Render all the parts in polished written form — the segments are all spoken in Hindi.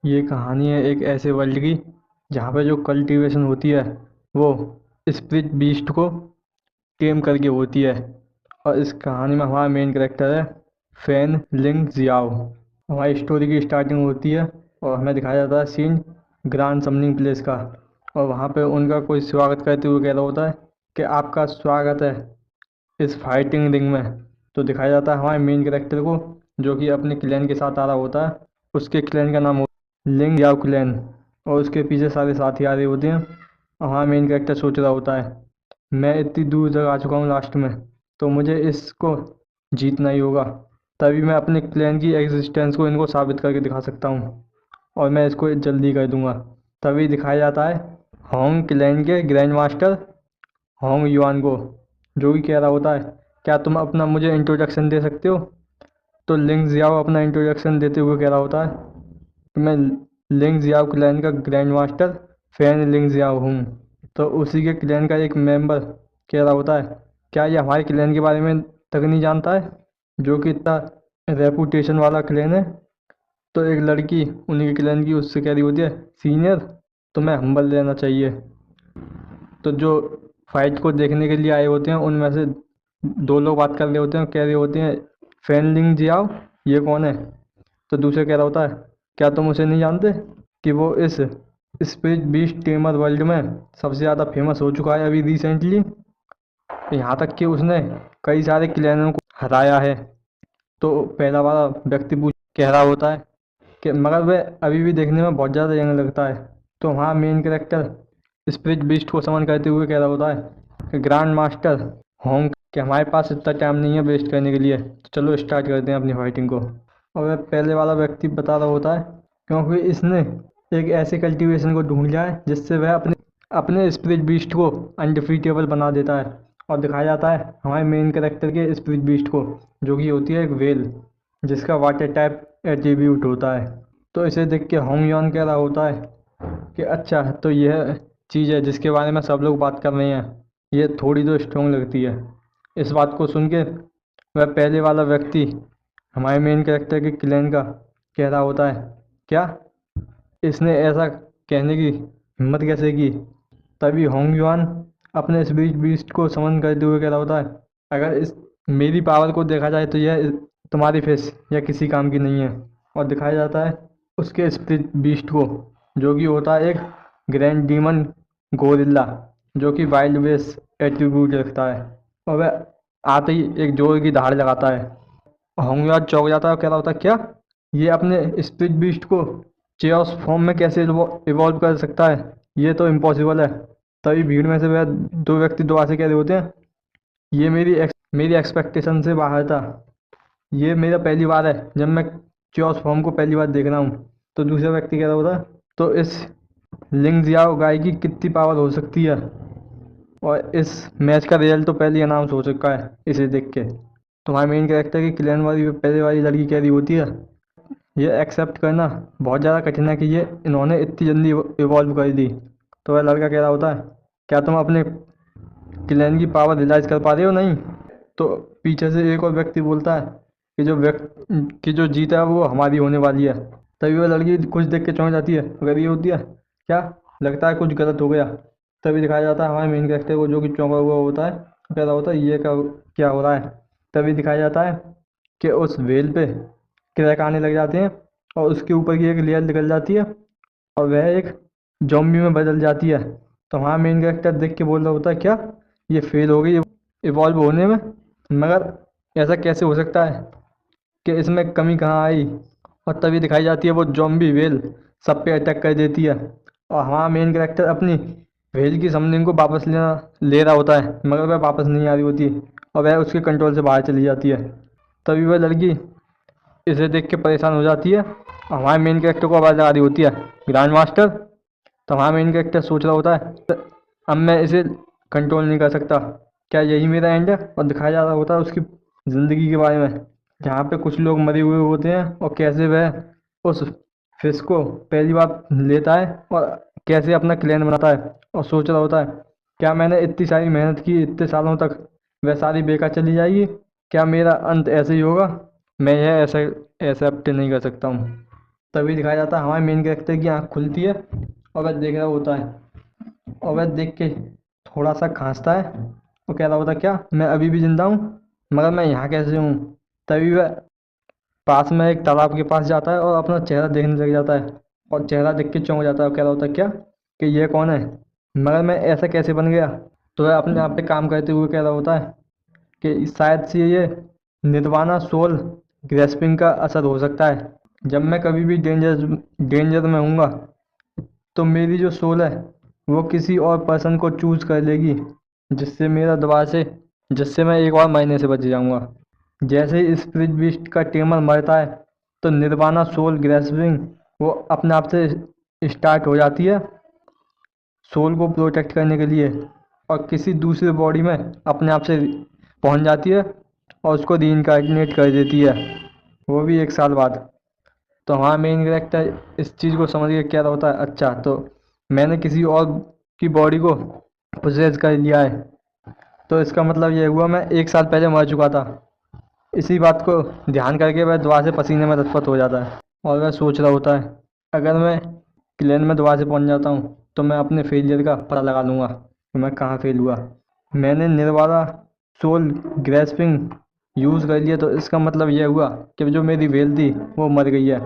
ये कहानी है एक ऐसे वर्ल्ड की जहाँ पे जो कल्टीवेशन होती है वो स्पिरिट बीस्ट को टेम करके होती है। और इस कहानी में हमारा मेन कैरेक्टर है फैन लिंग जियाओ। हमारी स्टोरी की स्टार्टिंग होती है और हमें दिखाया जाता है सीन ग्रांड समनिंग प्लेस का। और वहाँ पे उनका कोई स्वागत करते हुए कह रहा होता है कि आपका स्वागत है इस फाइटिंग रिंग में। तो दिखाया जाता है हमारे मेन कैरेक्टर को जो कि अपने क्लैन के साथ आ रहा होता है। उसके क्लैन का नाम लिंग याओ क्लैन। और उसके पीछे सारे साथी आ रहे होते हैं और हमारा मेन कैरेक्टर सोच रहा होता है मैं इतनी दूर तक आ चुका हूँ लास्ट में, तो मुझे इसको जीतना ही होगा। तभी मैं अपने क्लैन की एग्जिस्टेंस को इनको साबित करके दिखा सकता हूँ और मैं इसको जल्दी कर दूंगा। तभी दिखाया जाता है होंग क्लैन के ग्रैंड मास्टर होंग युआन को, जो कि कह रहा होता है क्या तुम अपना मुझे इंट्रोडक्शन दे सकते हो। तो लिंग जियाओ अपना इंट्रोडक्शन देते हुए कह रहा होता है कि मैं लिंग जियाओ क्लैन का ग्रैंड मास्टर फैन लिंग जियाओ हूँ। तो उसी के क्लैन का एक मेंबर कह रहा होता है क्या ये हमारे क्लैन के बारे में तक नहीं जानता है, जो कि इतना रेपुटेशन वाला क्लैन है। तो एक लड़की उन्हीं के क्लैन की उससे कह रही होती है सीनियर तुम्हें हम्बल रहना चाहिए। तो जो फाइट को देखने के लिए आए होते हैं उनमें से दो लोग बात कर रहे होते हैं, कह रहे होते हैं फैन लिंग जियाओ ये कौन है। तो दूसरे कह रहा होता है क्या तुम उसे नहीं जानते कि वो इस स्पिरिट बीस्ट टेमर वर्ल्ड में सबसे ज़्यादा फेमस हो चुका है अभी रिसेंटली। यहाँ तक कि उसने कई सारे क्लैनों को हराया है। तो पहला वाला व्यक्ति पूछ कह रहा होता है कि मगर वह अभी भी देखने में बहुत ज़्यादा यंग लगता है। तो वहाँ मेन कैरेक्टर स्पिरिट बीस्ट को समन करते हुए कह रहा होता है कि ग्रैंड मास्टर होंग कि हमारे पास इतना टाइम नहीं है वेस्ट करने के लिए, तो चलो स्टार्ट करते हैं अपनी फाइटिंग को। और वह पहले वाला व्यक्ति बता रहा होता है क्योंकि इसने एक ऐसे कल्टीवेशन को ढूंढ लिया है जिससे वह अपने अपने स्पिरिट बीस्ट को अनडिफीटेबल बना देता है। और दिखाया जाता है हमारे मेन कैरेक्टर के स्पिरिट बीस्ट को, जो कि होती है एक वेल जिसका वाटर टाइप एट्रीब्यूट होता है। तो इसे देख के होंग यॉन कह रहा होता है कि अच्छा तो यह चीज़ है जिसके बारे में सब लोग बात कर रहे हैं, ये थोड़ी तो स्ट्रोंग लगती है। इस बात को सुन के वह पहले वाला व्यक्ति हमारे मेन कैरेक्टर के क्लैन का कह रहा होता है क्या इसने ऐसा कहने की हिम्मत कैसे की। तभी होंग युआन अपने इस बीस्ट को समन करते हुए कह रहा होता है अगर इस मेरी पावर को देखा जाए तो यह तुम्हारी फेस या किसी काम की नहीं है। और दिखाया जाता है उसके स्पिरिट बीस्ट को, जो कि होता है एक ग्रैंड डीमन गोरिल्ला, जो कि वाइल्ड बेस एट्रीब्यूट रखता है। और वह आते ही एक जोर की दहाड़ लगाता है। होंगयार्ड चौंक जाता है और कह रहा होता है क्या ये अपने स्पिरिट बीस्ट को चेयर्स फॉर्म में कैसे इवॉल्व कर सकता है, ये तो इम्पॉसिबल है। तभी भीड़ में से वह दो व्यक्ति दोबारा से कह रहे होते हैं ये मेरी एक्सपेक्टेशन से बाहर था, ये मेरा पहली बार है जब मैं चेयर्स फॉर्म को पहली बार देख रहा हूँ। तो दूसरा व्यक्ति कह रहा होता है तो इस लिंग जियाओ गाय की कितनी पावर हो सकती है, और इस मैच का रिजल्ट तो पहले ही अनाउंस हो चुका है इसे देख के। तुम्हारे मेन कैरेक्टर की क्लैन वाली पहले वाली लड़की कह रही होती है ये एक्सेप्ट करना बहुत ज़्यादा कठिन है कि ये इन्होंने इतनी जल्दी इवॉल्व कर दी। तो वह लड़का कह रहा होता है क्या तुम अपने क्लैन की पावर रियलाइज़ कर पा रहे हो नहीं। तो पीछे से एक और व्यक्ति बोलता है कि जो जीत है वो हमारी होने वाली है। तभी वह लड़की कुछ देख के चौंक जाती है, अगर ये होती है क्या लगता है कुछ गलत हो गया। तभी दिखाया जाता है हमारे मेन कैरेक्टर को जो कि चौंका हुआ होता है, कह रहा होता है ये क्या हो रहा है। तभी दिखाया जाता है कि उस वेल पे क्रैक आने लग जाते हैं और उसके ऊपर की एक लेयर निकल जाती है और वह एक जॉम्बी में बदल जाती है। तो हमारा मेन कैरेक्टर देख के बोल रहा होता है क्या ये फेल हो गई इवॉल्व होने में, मगर ऐसा कैसे हो सकता है कि इसमें कमी कहाँ आई। और तभी दिखाई जाती है वो जॉम्बी वेल सब पे अटैक कर देती है और हमारा मेन कैरेक्टर अपनी वेल की समनिंग को वापस ले रहा होता है, मगर वह वापस नहीं आ रही होती और वह उसके कंट्रोल से बाहर चली जाती है। तभी वह लड़की इसे देख के परेशान हो जाती है और हमारे मेन कैरेक्टर को आवाज़ लगा रही होती है ग्रैंड मास्टर। तो हमारा मेन कैरेक्टर सोच रहा होता है अब मैं इसे कंट्रोल नहीं कर सकता, क्या यही मेरा एंड है। और दिखाया जा रहा होता है उसकी ज़िंदगी के बारे में जहाँ पे कुछ लोग मरे हुए होते हैं और कैसे वह उस फिश को पहली बार लेता है और कैसे अपना क्लैन बनाता है। और सोच रहा होता है क्या मैंने इतनी सारी मेहनत की इतने सालों तक वह सारी बेकार चली जाएगी, क्या मेरा अंत ऐसे ही होगा। मैं यह ऐसा एक्सेप्ट नहीं कर सकता हूँ। तभी दिखाया जाता है हमारे मेन कैरेक्टर की आँख खुलती है और वह देख रहा होता है, और वह देख के थोड़ा सा खांसता है और कह रहा होता है क्या मैं अभी भी जिंदा हूँ, मगर मैं यहाँ कैसे हूँ। तभी वह पास में एक तालाब के पास जाता है और अपना चेहरा देखने लग जाता है, और चेहरा देख के चौंक जाता है और कह रहा होता है क्या कि ये कौन है, मगर मैं ऐसा कैसे बन गया। तो वह अपने आप पे काम करते हुए कह रहा होता है कि शायद से ये निर्वाणा सोल ग्रेस्पिंग का असर हो सकता है। जब मैं कभी भी डेंजर में हूँगा तो मेरी जो सोल है वो किसी और पर्सन को चूज कर लेगी, जिससे मेरा दोबारा से जिससे मैं एक और महीने से बच जाऊंगा। जैसे ही स्पिरिट बीस्ट का टेमर मरता है तो निर्वाणा सोल ग्रेस्पिंग वो अपने आप से स्टार्ट हो जाती है सोल को प्रोटेक्ट करने के लिए, और किसी दूसरे बॉडी में अपने आप से पहुंच जाती है और उसको रीइंकार्नेट कर देती है, वो भी 1 साल बाद। तो हमारा मेन कैरेक्टर इस चीज़ को समझ के क्या होता है, अच्छा तो मैंने किसी और की बॉडी को पोजेस कर लिया है, तो इसका मतलब ये हुआ मैं 1 साल पहले मर चुका था। इसी बात को ध्यान करके वह दोबारा से पसीने में लथपथ हो जाता है और वह सोच रहा होता है अगर मैं क्लेन में दोबारा से पहुंच जाता हूँ तो मैं अपने फेलियर का पता लगा लूँगा कि मैं कहाँ फेल हुआ। मैंने निर्वाला सोल ग्रेस्पिंग यूज़ कर लिया, तो इसका मतलब यह हुआ कि जो मेरी वेल थी वो मर गई है,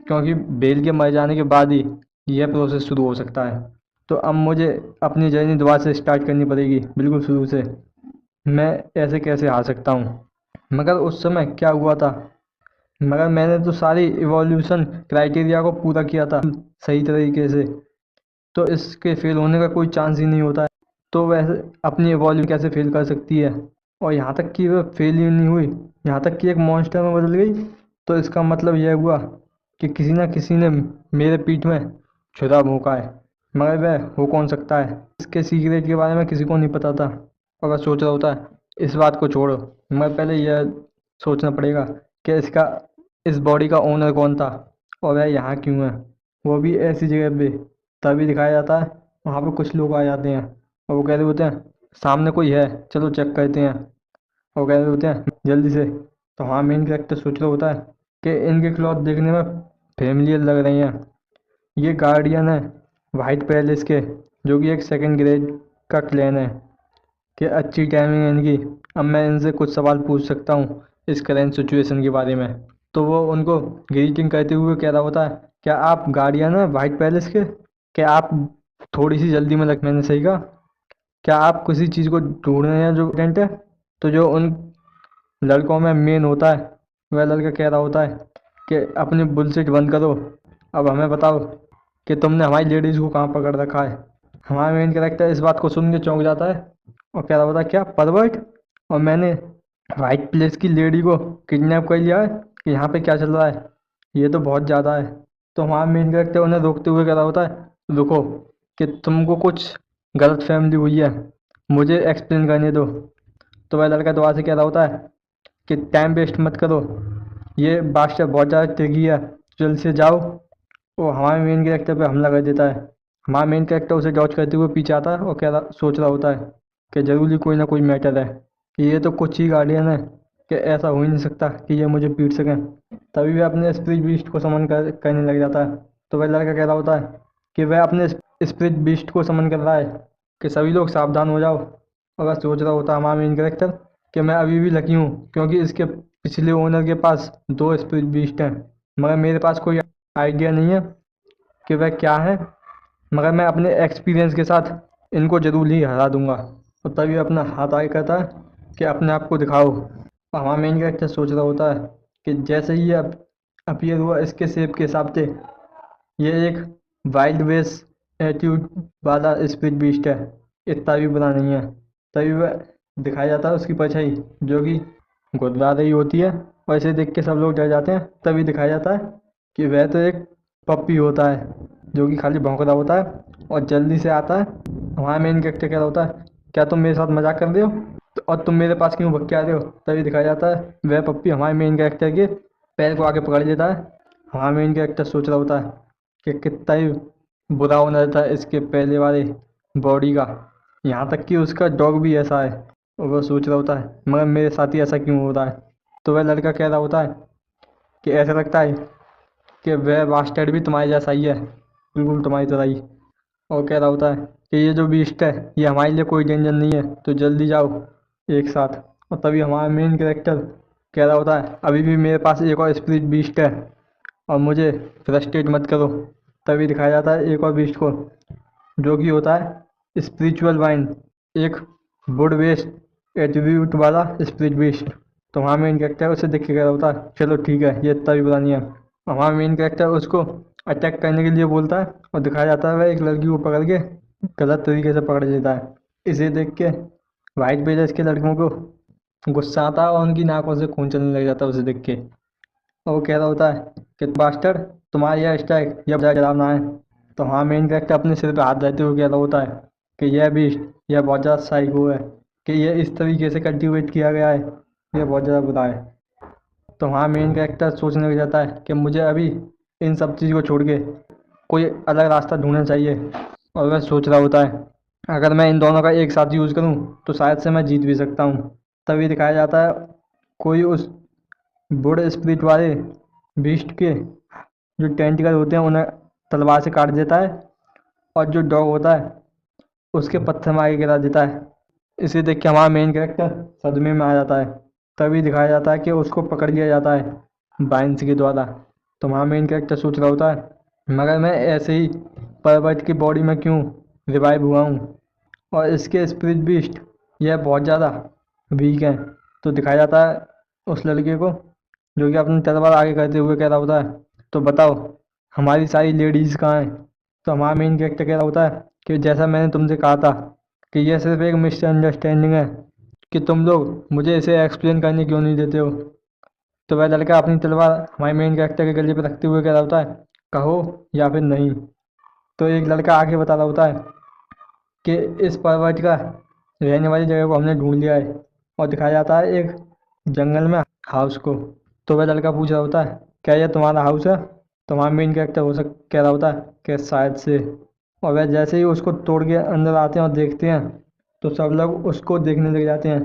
क्योंकि बेल के मर जाने के बाद ही यह प्रोसेस शुरू हो सकता है। तो अब मुझे अपनी जर्नी दोबारा से स्टार्ट करनी पड़ेगी बिल्कुल शुरू से। मैं ऐसे कैसे हार सकता हूँ। मगर उस समय क्या हुआ था, मगर मैंने तो सारी इवोल्यूशन क्राइटेरिया को पूरा किया था सही तरीके से, तो इसके फेल होने का कोई चांस ही नहीं होता है। तो वैसे अपनी इवोल्यूशन कैसे फेल कर सकती है, और यहाँ तक कि वह फेल ही नहीं हुई, यहाँ तक कि एक मॉन्स्टर में बदल गई। तो इसका मतलब यह हुआ कि किसी न किसी ने मेरे पीठ में छुरा भोंका है, मगर वह हो कौन सकता है। इसके सीक्रेट के बारे में किसी को नहीं पता था, और वह सोच रहा होता है इस बात को छोड़ो, मगर पहले यह सोचना पड़ेगा कि इसका इस बॉडी का ओनर कौन था और वह यहाँ क्यों है, वो भी ऐसी जगह पे। तभी दिखाया जाता है वहाँ पे कुछ लोग आ जाते हैं और वो कह रहे होते हैं सामने कोई है, चलो चेक करते हैं। और कह रहे होते हैं जल्दी से। तो हाँ मेन कैरेक्टर सोच रहा होता है कि इनके क्लॉथ देखने में फेमिलियर लग रही हैं, ये गार्डियन है वाइट पैलेस के, जो कि एक सेकंड ग्रेड का क्लैन है। कि अच्छी टाइमिंग है इनकी, अब मैं इनसे कुछ सवाल पूछ सकता हूँ इस करेंट सिचुएशन के बारे में। तो वो उनको ग्रीटिंग करते हुए कह रहा होता है क्या आप गार्डियन हैं वाइट पैलेस के, क्या आप थोड़ी सी जल्दी में लग मैंने सही कहा, क्या आप किसी चीज़ को ढूंढ रहे हैं जो इम्पोर्टेंट है। तो जो उन लड़कों में मेन होता है वह लड़का कह रहा होता है कि अपनी बुलशिट बंद करो, अब हमें बताओ कि तुमने हमारी लेडीज़ को कहाँ पकड़ रखा है। हमारा मेन कैरेक्टर इस बात को सुन के चौंक जाता है और कह रहा होता है क्या परवर्ट, और मैंने वाइट प्लेस की लेडी को किडनैप कर लिया है, कि यहाँ पे क्या चल रहा है, ये तो बहुत ज़्यादा है। तो हमारा मेन कैरेक्टर उन्हें रोकते हुए कह रहा होता है रुको, कि तुमको कुछ गलत फैमिली हुई है, मुझे एक्सप्लेन करने दो। तो वह लड़का दोबारा से कह रहा होता है कि टाइम वेस्ट मत करो, ये बादशाह बहुत ज़्यादा तेगी है, जल्द से जाओ। वो हमारे मेन कैरेक्टर पे हमला कर देता है। हमारा मेन कैरेक्टर उसे डॉज करते हुए पीछे आता है और कह रहा सोच रहा होता है कि ज़रूरी कोई ना कोई मैटर है, कि ये तो कुछ ही गार्डियन है, कि ऐसा हो ही नहीं सकता कि ये मुझे पीट सकें। तभी वह अपने स्पिरिट बीस्ट को समन करने लग जाता है। तो वह लड़का कह रहा होता है कि वह अपने स्पिरिट बीस्ट को समन कर रहा है कि सभी लोग सावधान हो जाओ। और वह सोच रहा होता है हमारा मेन कैरेक्टर कि मैं अभी भी लकी हूँ, क्योंकि इसके पिछले ओनर के पास 2 स्पिरिट बीस्ट हैं, मगर मेरे पास कोई आइडिया नहीं है कि वह क्या है, मगर मैं अपने एक्सपीरियंस के साथ इनको जरूर ही हरा दूंगा। और तभी अपना हाथ आगे करता है कि अपने आप को दिखाओ। और हमारा मेन कैरेक्टर सोच रहा होता है कि जैसे ही ये अपीयर हुआ इसके शेप के हिसाब से ये एक वाइल्ड वेस एटीट्यूड वाला स्पिरिट बीस्ट है, इतना भी बुरा नहीं है। तभी वह दिखाया जाता है उसकी परछाई जो कि गुदवा रही होती है, और इसे देख के सब लोग डर जाते हैं। तभी दिखाया जाता है कि वह तो एक पप्पी होता है जो कि खाली भौंक रहा होता है और जल्दी से आता है। हमारा मेन कैरेक्टर कह रहा होता है क्या तुम मेरे साथ मजाक कर रहे हो, और तुम मेरे पास क्यों भग के आ रहे हो। तभी दिखाया जाता है वह पप्पी हमारे मेन कैरेक्टर के पैर को आके पकड़ लेता है। हमारा मेन कैरेक्टर सोच रहा होता है कि कितना ही बुरा होना था इसके पहले वाले बॉडी का, यहाँ तक कि उसका डॉग भी ऐसा है। और वह सोच रहा होता है मगर मेरे साथ ही ऐसा क्यों हो रहा है। तो वह लड़का कह रहा होता है कि ऐसा लगता है कि वह बास्टर्ड भी तुम्हारे जैसा ही है, बिल्कुल तुम्हारी तरह ही। और कह रहा होता है कि ये जो बीस्ट है ये हमारे लिए कोई डेंजर नहीं है, तो जल्दी जाओ एक साथ। और तभी हमारा मेन कैरेक्टर कह रहा होता है अभी भी मेरे पास एक और स्पिरिट बीस्ट है और मुझे फ्रस्ट्रेट मत करो। तभी दिखाया जाता है एक और बीस्ट को, जो कि होता है स्पिरिचुअल वाइन, एक वुड बेस्ड एट्रीब्यूट वाला स्पिरिट बीस्ट। तो हमारा मेन कैरेक्टर उसे देख के कह रहा होता है चलो ठीक है, ये इतना भी बुरा नहीं है। हमारा मेन कैरेक्टर उसको अटैक करने के लिए बोलता है और दिखाया जाता है वह एक लड़की को पकड़ के गलत तरीके से पकड़ लेता है। इसे देख के वाइट विलेज के लड़कों को गुस्सा आता है और उनकी नाकों से खून चलने लग जाता है उसे देख के। और वो कह रहा होता है कि बास्टर, तुम्हारा यह स्ट्राइक यह बहुत डरावना है। तो हाँ, मेन कैरेक्टर अपने सिर पे हाथ रहते हुए कह रहा होता है कि यह बीस्ट यह बहुत ज़्यादा साइको है, कि यह इस तरीके से कल्टिवेट किया गया है, यह बहुत ज़्यादा बुरा है। तो हाँ, मेन कैरेक्टर सोचने लग जाता है कि मुझे अभी इन सब चीज़ को छोड़ के कोई अलग रास्ता ढूंढना चाहिए। और वह सोच रहा होता है अगर मैं इन दोनों का एक साथ यूज़ करूं तो शायद से मैं जीत भी सकता हूं। तभी दिखाया जाता है कोई उस बूढ़े स्पिरिट वाले बीस्ट के जो टेंटिकल होते हैं उन्हें तलवार से काट देता है और जो डॉग होता है उसके पत्थर मार के गिरा देता है। इसे देख के हमारा मेन कैरेक्टर सदमे में आ जाता है। तभी दिखाया जाता है कि उसको पकड़ लिया जाता है बाइंस के द्वारा। तो हमारा मेन कैरेक्टर सोच रहा होता है मगर मैं ऐसे ही पर्वत की बॉडी में क्यों रिवाइव हुआ हूँ, और इसके स्पिरिट बीस्ट यह बहुत ज़्यादा वीक हैं। तो दिखाया जाता है उस लड़के को जो कि अपनी तलवार आगे करते हुए कह रहा होता है तो बताओ हमारी सारी लेडीज़ कहाँ हैं। तो हमारा मेन कैरेक्टर कह रहा होता है कि जैसा मैंने तुमसे कहा था कि यह सिर्फ एक मिसअंडरस्टैंडिंग है, कि तुम लोग मुझे इसे एक्सप्लेन करने क्यों नहीं देते हो। तो वह लड़का अपनी तलवार हमारे मेन कैरेक्टर के गले पर रखते हुए कह रहा होता है कहो या फिर नहीं। तो एक लड़का आगे बता रहा होता है कि इस पर्वत का रहने वाली जगह को हमने ढूंढ लिया है, और दिखाया जाता है एक जंगल में हाउस को। तो वह लड़का पूछ रहा होता है क्या यह तुम्हारा हाउस है। तो हमारा मेन कैरेक्टर कह रहा होता है कि शायद से। और वह जैसे ही उसको तोड़ के अंदर आते हैं और देखते हैं तो सब लोग उसको देखने लग जाते हैं।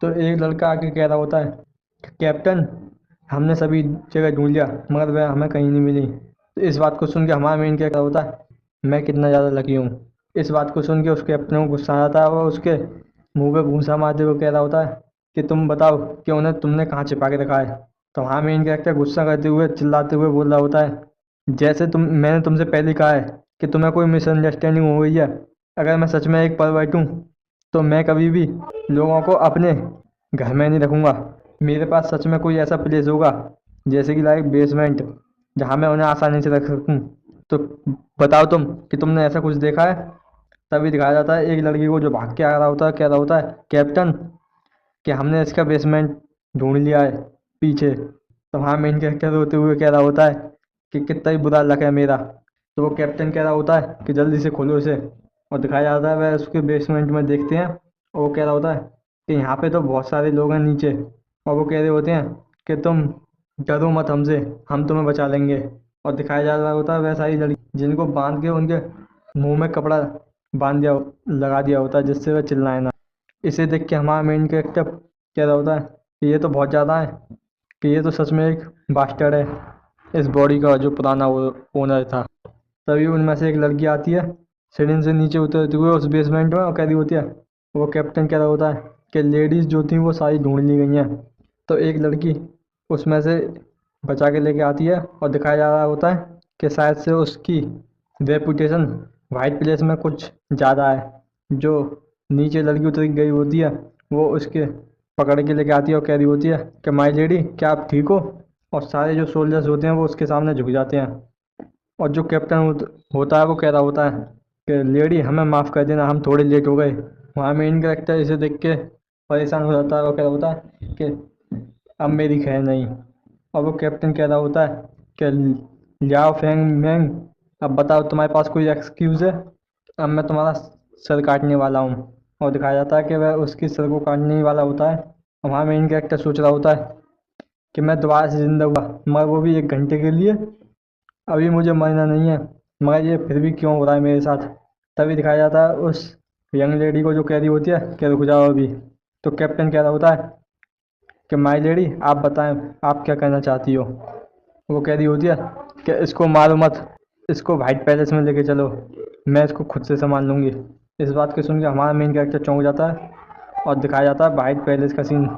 तो एक लड़का आके कह रहा होता है कैप्टन, हमने सभी जगह ढूंढ लिया मगर वह हमें कहीं नहीं मिली। तो इस बात को सुन के हमारा मेन कैरेक्टर होता है मैं कितना ज़्यादा लकी हूँ। इस बात को सुन के उसके कैप्टन को गुस्सा आता है और उसके मुंह पे घूंसा मारते हुए कह रहा होता है कि तुम बताओ कि उन्हें तुमने कहाँ छिपा के रखा है। तो हाँ, मेन कैरेक्टर गुस्सा करते हुए चिल्लाते हुए बोल रहा होता है जैसे मैंने तुमसे पहले कहा है कि तुम्हें कोई मिसअंडरस्टैंडिंग हो गई है। अगर मैं सच में एक परवर्ट हूँ तो मैं कभी भी लोगों को अपने घर में नहीं रखूँगा। मेरे पास सच में कोई ऐसा प्लेस होगा जैसे कि लाइक बेसमेंट, जहाँ मैं उन्हें आसानी से रख सकूँ। तो बताओ तुम कि तुमने ऐसा कुछ देखा है। तभी दिखाया जाता है एक लड़की को जो भाग के आ रहा होता है, कह रहा होता है कैप्टन कि हमने इसका बेसमेंट ढूंढ लिया है पीछे। तो वहाँ मेन कैरेक्टर रोते हुए कह रहा होता है कि कितना ही बुरा लक है मेरा। तो वो कैप्टन कह रहा होता है कि जल्दी से खोलो इसे। और दिखाया जाता है वह उसके बेसमेंट में देखते हैं और वो कह रहा होता है कि यहाँ पे तो बहुत सारे लोग हैं नीचे। और वो कह रहे होते हैं कि तुम डरो मत हमसे, हम तुम्हें बचा लेंगे। और दिखाया जा रहा होता है वह सारी लड़की जिनको बांध के उनके मुंह में कपड़ा बांध दिया लगा दिया होता है जिससे वह चिल्लाए ना। इसे देख के हमारा मेन कैरेक्टर कह रहा होता है कि ये तो बहुत ज़्यादा है, कि ये तो सच में एक बास्टर्ड है इस बॉडी का जो पुराना ओनर था। तभी उनमें से एक लड़की आती है सीढ़ी से नीचे उतरते हुए उस बेसमेंट में और कह रही होती है, वो कैप्टन कह रहा होता है कि लेडीज़ जो थी वो सारी ढूंढ ली गई हैं। तो एक लड़की उसमें से बचा के लेके आती है और दिखाया जा रहा होता है कि शायद से उसकी रेपुटेशन वाइट प्लेस में कुछ ज़्यादा है। जो नीचे लड़की उतर गई होती है वो उसके पकड़ के लेके आती है और कह रही होती है कि माई लेडी क्या आप ठीक हो। और सारे जो सोल्जर्स होते हैं वो उसके सामने झुक जाते हैं। और जो कैप्टन होता है वो कह रहा होता है कि लेडी हमें माफ़ कर देना, हम थोड़े लेट हो गए। वहाँ मेन कैरेक्टर इसे देख के परेशान हो जाता है और कह रहा होता है कि अब मेरी खैर नहीं। और वो कैप्टन कह रहा होता है कि लियाओ फेंग मैंग, अब बताओ तुम्हारे पास कोई एक्सक्यूज़ है, अब मैं तुम्हारा सर काटने वाला हूँ। और दिखाया जाता है कि वह उसकी सर को काटने ही वाला होता है। और वहाँ मेन कैरेक्टर सोच रहा होता है कि मैं दोबारा से ज़िंदा हुआ मगर वो भी 1 घंटे के लिए, अभी मुझे मरना नहीं है, मगर ये फिर भी क्यों हो रहा है मेरे साथ। तभी दिखाया जाता है उस यंग लेडी को जो कह रही होती है कि रुक जाओ अभी। तो कैप्टन कह रहा होता है कि माई लेडी आप बताएं आप क्या कहना चाहती हो। वो कह रही होती है कि इसको मारो मत, इसको वाइट पैलेस में लेके चलो, मैं इसको खुद से संभाल लूँगी। इस बात को सुन के हमारा मेन कैरेक्टर चौंक जाता है और दिखाया जाता है वाइट पैलेस का सीन,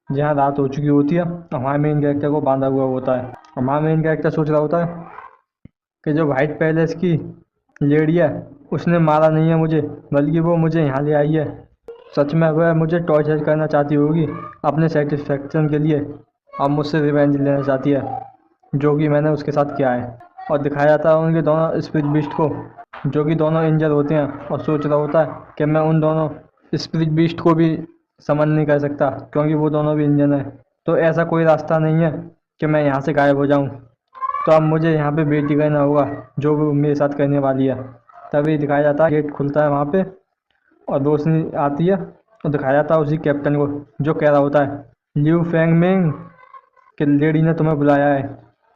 जहाँ रात हो चुकी होती है। हमारे मेन कैरेक्टर को बांधा हुआ होता है। हमारा मेन कैरेक्टर सोच रहा होता है कि जो वाइट पैलेस की लेडी है उसने मारा नहीं है मुझे, बल्कि वो मुझे यहाँ ले आई है। सच में वह मुझे टॉर्चर करना चाहती होगी अपने सेटिस्फेक्शन के लिए, अब मुझसे रिवेंज लेना चाहती है जो कि मैंने उसके साथ किया है। और दिखाया जाता है उनके दोनों स्पिरिट बीस्ट को, जो कि दोनों इंजर होते हैं, और सोच रहा होता है कि मैं उन दोनों स्पिरिट बीस्ट को भी समन नहीं कर सकता क्योंकि वो दोनों भी इंजन है। तो ऐसा कोई रास्ता नहीं है कि मैं यहाँ से गायब हो जाऊँ, तो अब मुझे यहाँ पे बेटी करना होगा जो वो मेरे साथ करने वाली है। तभी दिखाया जाता है गेट खुलता है वहाँ पे और रोशनी आती है, और दिखाया जाता है उसी कैप्टन को जो कह रहा होता है लिू फेंग मिंग कि लेडी ने तुम्हें बुलाया है।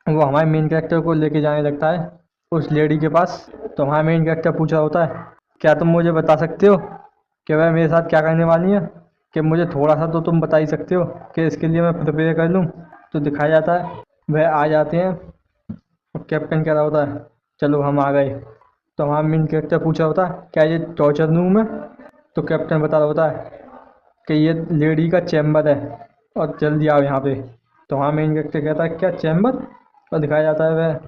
वो हमारे मेन कैरेक्टर को लेके जाने लगता है उस लेडी के पास। तो हमारा मेन कैरेक्टर पूछ रहा होता है क्या तुम मुझे बता सकते हो कि वह मेरे साथ क्या करने वाली है, कि मुझे थोड़ा सा तो तुम बता ही सकते हो कि इसके लिए मैं प्रिपेयर कर लूँ। तो दिखाया जाता है वह आ जाते हैं और कैप्टन कह रहा होता है चलो हम आ गए। तो हमारा मेन कैरेक्टर पूछ रहा होता है क्या ये टॉर्चर रूम है। तो कैप्टन बता रहा होता है कि ये लेडी का चैम्बर है और जल्दी आओ यहाँ पे। तो वहाँ मेन कैरेक्टर कहता है क्या चैम्बर, और दिखाया जाता है वह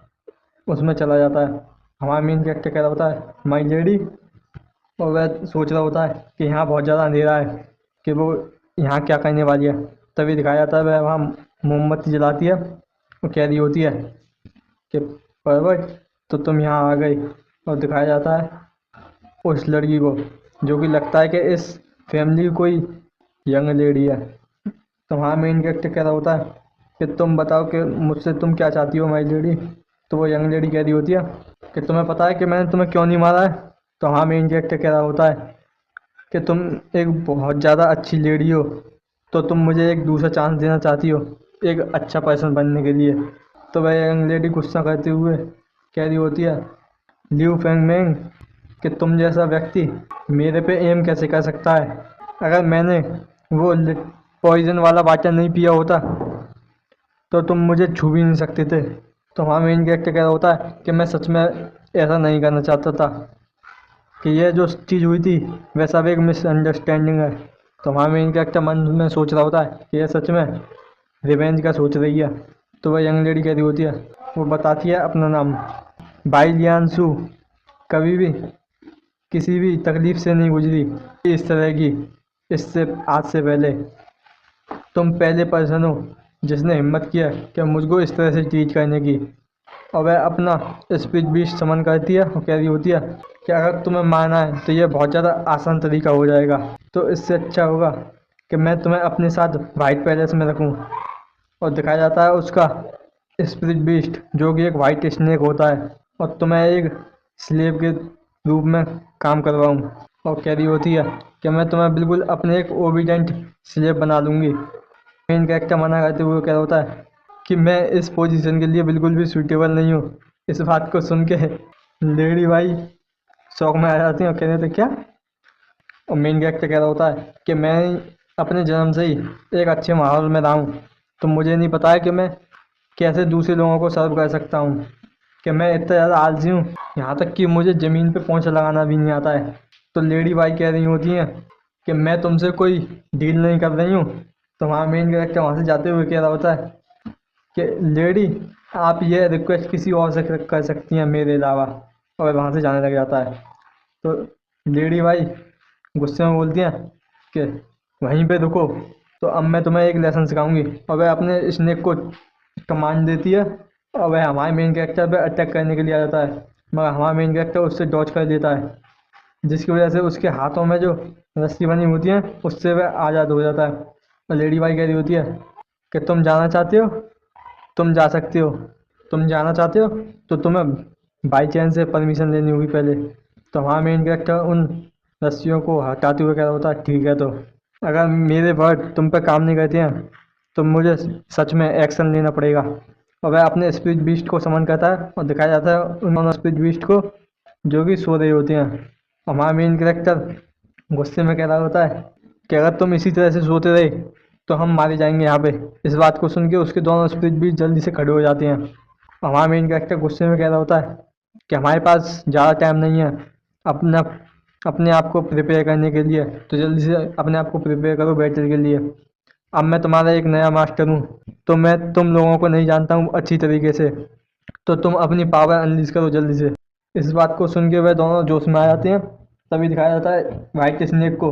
उसमें चला जाता है। हमारा मेन कैरेक्टर कह रहा होता है माई लेडी, और वह सोच रहा होता है कि यहाँ बहुत ज़्यादा अंधेरा है कि वो यहाँ क्या करने वाली है। तभी दिखाया जाता है वह वहाँ मोमबत्ती जलाती है और कह रही होती है कि परवट तो तुम यहाँ आ गई। और दिखाया जाता है उस लड़की को जो कि लगता है कि इस फैमिली की कोई यंग लेडी है। तो वहाँ मेन कैरेक्टर कह रहा होता है कि तुम बताओ कि मुझसे तुम क्या चाहती हो माई लेडी। तो वो यंग लेडी कह रही होती है कि तुम्हें पता है कि मैंने तुम्हें क्यों नहीं मारा है। तो हाँ मेन कैरेक्टर कह रहा होता है कि तुम एक बहुत ज़्यादा अच्छी लेडी हो, तो तुम मुझे एक दूसरा चांस देना चाहती हो एक अच्छा पर्सन बनने के लिए। तो वह यंग लेडी गुस्सा करते हुए कह रही होती है लिू फेंग मेंग कि तुम जैसा व्यक्ति मेरे पे एम कैसे कर सकता है। अगर मैंने वो पॉइजन वाला वाटर नहीं पिया होता तो तुम मुझे छू भी नहीं सकते थे। तो वहाँ मेन कैरेक्टर कह रहा होता है कि मैं सच में ऐसा नहीं करना चाहता था, कि यह जो चीज़ हुई थी वह सब एक मिसअंडरस्टैंडिंग है। तो वहाँ मेन कैरेक्टर मन में सोच रहा होता है कि यह सच में रिवेंज का सोच रही है। तो वह यंग लेडी कह रही होती है, वो बताती है अपना नाम बाई लियांसू, कभी भी किसी भी तकलीफ से नहीं गुजरी इस तरह की, इससे आज से पहले तुम पहले पर्सन हो जिसने हिम्मत किया कि मुझको इस तरह से ट्रीट करने की। और वह अपना स्पीच भी समन करती है और कह रही होती है कि अगर तुम्हें मारना है तो यह बहुत ज़्यादा आसान तरीका हो जाएगा, तो इससे अच्छा होगा कि मैं तुम्हें अपने साथ वाइट पैलेस में रखूं। और दिखाया जाता है उसका स्पिरिट बीस्ट जो कि एक वाइट स्नेक होता है, और तुम्हें एक स्लेव के रूप में काम करवाऊं। और कह रही होती है कि मैं तुम्हें बिल्कुल अपने एक ओबीडेंट स्लेव बना लूँगी। मेन कैरेक्टर मना करते हुए कह रहा होता है कि मैं इस पोजीशन के लिए बिल्कुल भी सूटेबल नहीं हूँ। इस बात को सुन के लेडी भाई शौक में आ जाती है और कहते थे क्या। और मेन कैरेक्टर कह रहा होता है कि मैं अपने जन्म से ही एक अच्छे माहौल में रहा हूँ, तो मुझे नहीं पता है कि मैं कैसे दूसरे लोगों को सर्व कर सकता हूँ, कि मैं इतना ज़्यादा आलसी हूँ यहाँ तक कि मुझे ज़मीन पे पोंछा लगाना भी नहीं आता है। तो लेडी भाई कह रही होती हैं कि मैं तुमसे कोई डील नहीं कर रही हूँ। तो वहाँ मेन कैरेक्टर वहाँ से जाते हुए कह रहा होता है कि लेडी आप ये रिक्वेस्ट किसी और से कर सकती हैं मेरे अलावा, और वहाँ से जाने लग जाता है। तो लेडी भाई गुस्से में बोलती हैं कि वहीं पे रुको, तो अब मैं तुम्हें एक लेसन सिखाऊंगी। और वह अपने स्नेक को कमांड देती है और वह हमारे मेन कैरेक्टर पे अटैक करने के लिए आ जाता है, मगर हमारा मेन कैरेक्टर उससे डॉज कर देता है, जिसकी वजह से उसके हाथों में जो रस्सी बनी होती है उससे वह आज़ाद हो जाता है। और लेडी भाई कह रही होती है कि तुम जाना चाहते हो, तुम जा सकते हो, तुम जाना चाहते हो तो तुम्हें बाई चांस से परमिशन लेनी होगी पहले। तो हमारा मेन कैरेक्टर उन रस्सियों को हटाते हुए कह रहा होता है ठीक है, तो अगर मेरे वर्ड तुम पे काम नहीं करते हैं तो मुझे सच में एक्शन लेना पड़ेगा। और वह अपने स्पिरिट बीस्ट को समन करता है और दिखाया जाता है उन दोनों स्पिरिट बीस्ट को जो कि सो रही होती हैं। हमारा मेन कैरेक्टर गुस्से में कह रहा होता है कि अगर तुम इसी तरह से सोते रहे तो हम मारे जाएंगे यहाँ पे। इस बात को सुन के उसके दोनों स्पिरिट बीस्ट जल्दी से खड़े हो जाते हैं हमारा मेन कैरेक्टर गुस्से में कह रहा होता है कि हमारे पास ज़्यादा टाइम नहीं है अपना अपने आप को प्रिपेयर करने के लिए, तो जल्दी से अपने आप को प्रिपेयर करो बैटल के लिए। अब मैं तुम्हारा एक नया मास्टर हूँ, तो मैं तुम लोगों को नहीं जानता हूँ अच्छी तरीके से, तो तुम अपनी पावर अनलीज करो जल्दी से। इस बात को सुन के वह दोनों जोश में आ जाते हैं। तभी दिखाया जाता है वाइट स्नेक को,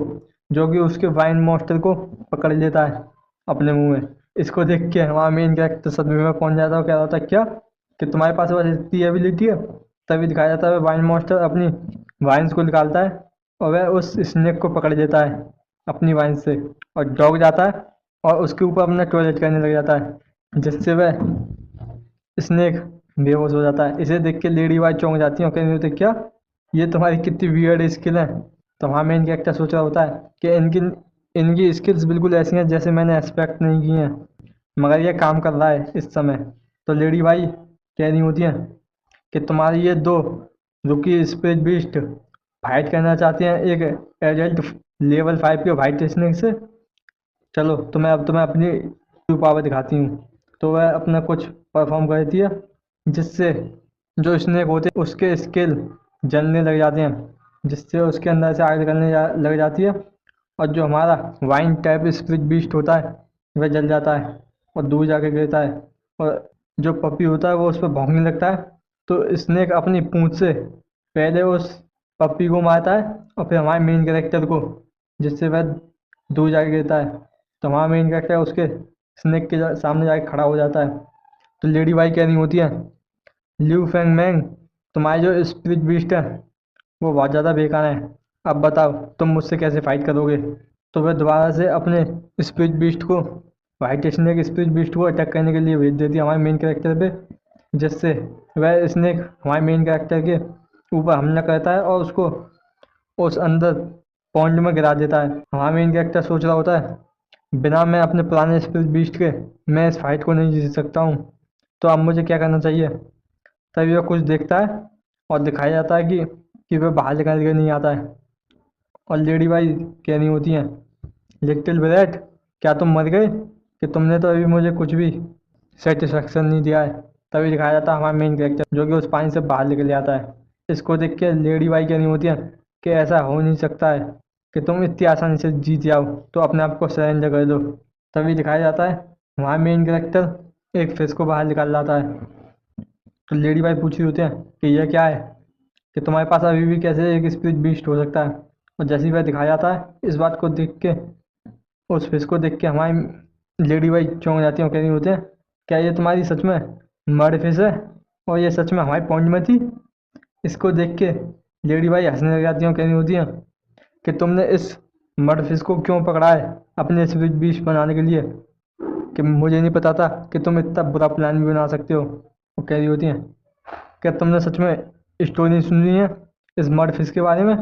जो कि उसके वाइन मॉन्स्टर को पकड़ लेता है अपने मुंह में। इसको देख के हमारा मेन कैरेक्टर सदमे में पहुंच जाता है और कह रहा होता है क्या कि तुम्हारे पास बस इतनी एबिलिटी है। तभी दिखाया जाता है वाइन मॉन्स्टर अपनी वाइन्स को निकालता है और वह उस स्नेक को पकड़ लेता है अपनी वाइन्स से, और डॉग जाता है और उसके ऊपर अपना टॉयलेट करने लग जाता है, जिससे वह स्नेक बेहोश हो जाता है। इसे देख के लेडी वाई चौंक जाती है और कहती होती है क्या ये तुम्हारी कितनी वियर्ड स्किल है। तो वहाँ मेन कैरेक्टर सोच रहा होता है कि इनकी इनकी स्किल्स बिल्कुल ऐसी हैं जैसे मैंने एक्सपेक्ट नहीं की हैं, मगर ये काम कर रहा है इस समय। तो लेडी वाई कह रही होती हैं कि तुम्हारी ये दो रुकी स्पिरिट बीस्ट फाइट करना चाहते हैं एक एडल्ट लेवल 5 के वाइट स्नेक से। चलो तुम्हें अपनी ट्रू पावर दिखाती हूँ। तो वह अपना कुछ परफॉर्म करती है, जिससे जो स्नेक होते हैं उसके स्किल जलने लग जाते हैं, जिससे उसके अंदर से आग लग जाती है। और जो हमारा वाइन टाइप स्पिरिट बीस्ट होता है वह जल जाता है और दूर जाके गिरता है, और जो पपी होता है वो उस पर भौंकने लगता है। तो स्नेक अपनी पूंछ से पहले उस पपी को मारता है और फिर हमारे मेन कैरेक्टर को, जिससे वह दूर जाके गिरता है। तो हमारा मेन कैरेक्टर उसके स्नेक के सामने जाके खड़ा हो जाता है। तो लेडी वाई कह रही होती है ल्यू फेंग मैंग, तुम्हारी जो स्पिरिट बीस्ट है वो बहुत ज़्यादा बेकार है, अब बताओ तुम मुझसे कैसे फाइट करोगे। तो वह दोबारा से अपने स्पिरिट बीस्ट को वाइट स्नेक स्पिरिट बीस्ट को अटैक करने के लिए भेज देती है हमारे मेन कैरेक्टर पे, जिससे वह स्नेक हमारे मेन कैरेक्टर के ऊपर हमला करता है और उसको उस अंदर पॉन्ड में गिरा देता है। हमारा मेन कैरेक्टर सोच रहा होता है बिना मैं अपने पुराने स्पिरिट बीस्ट के मैं इस फाइट को नहीं जीत सकता हूँ, तो अब मुझे क्या करना चाहिए। तभी वह कुछ देखता है और दिखाया जाता है कि वह बाहर निकल के नहीं आता है। और लेडी बाई कह रही होती हैं लिटिल ब्रैट, क्या तुम मर गए कि तुमने तो अभी मुझे कुछ भी सेटिस्फेक्शन नहीं दिया है। तभी दिखाया जाता है हमारा मेन कैरेक्टर जो कि उस पानी से बाहर निकल आता है। इसको देख के लेडी बाई कह रही होती है कि ऐसा हो नहीं सकता है कि तुम इतनी आसानी से जीत जाओ, तो अपने आप को सरेंडर कर दो। तभी दिखाया जाता है हमारा मेन कैरेक्टर एक फिश को बाहर निकाल लाता है। तो लेडी बाई पूछ रही होती है कि यह क्या है, कि तुम्हारे पास अभी भी कैसे एक स्पिरिट बीस्ट हो सकता है। और जैसे ही वह दिखाया जाता है इस बात को देख के, उस फिश को देख के हमारी लेडी बाई चौंक जाती है और कह रही होते हैं क्या ये तुम्हारी सच में मर्ड फिश है और ये सच में हमारे पॉन्ड में थी। इसको देख के लेडी बाई हंसने लग जाती हैं और कह रही होती हैं कि तुमने इस मर्ड फिश को क्यों पकड़ा है अपने स्पिरिट बीस्ट बनाने के लिए, कि मुझे नहीं पता था कि तुम इतना बुरा प्लान भी बना सकते हो। वो कह रही होती हैं क्या तुमने सच में स्टोरी सुनी है इस मर्ड फिश के बारे में।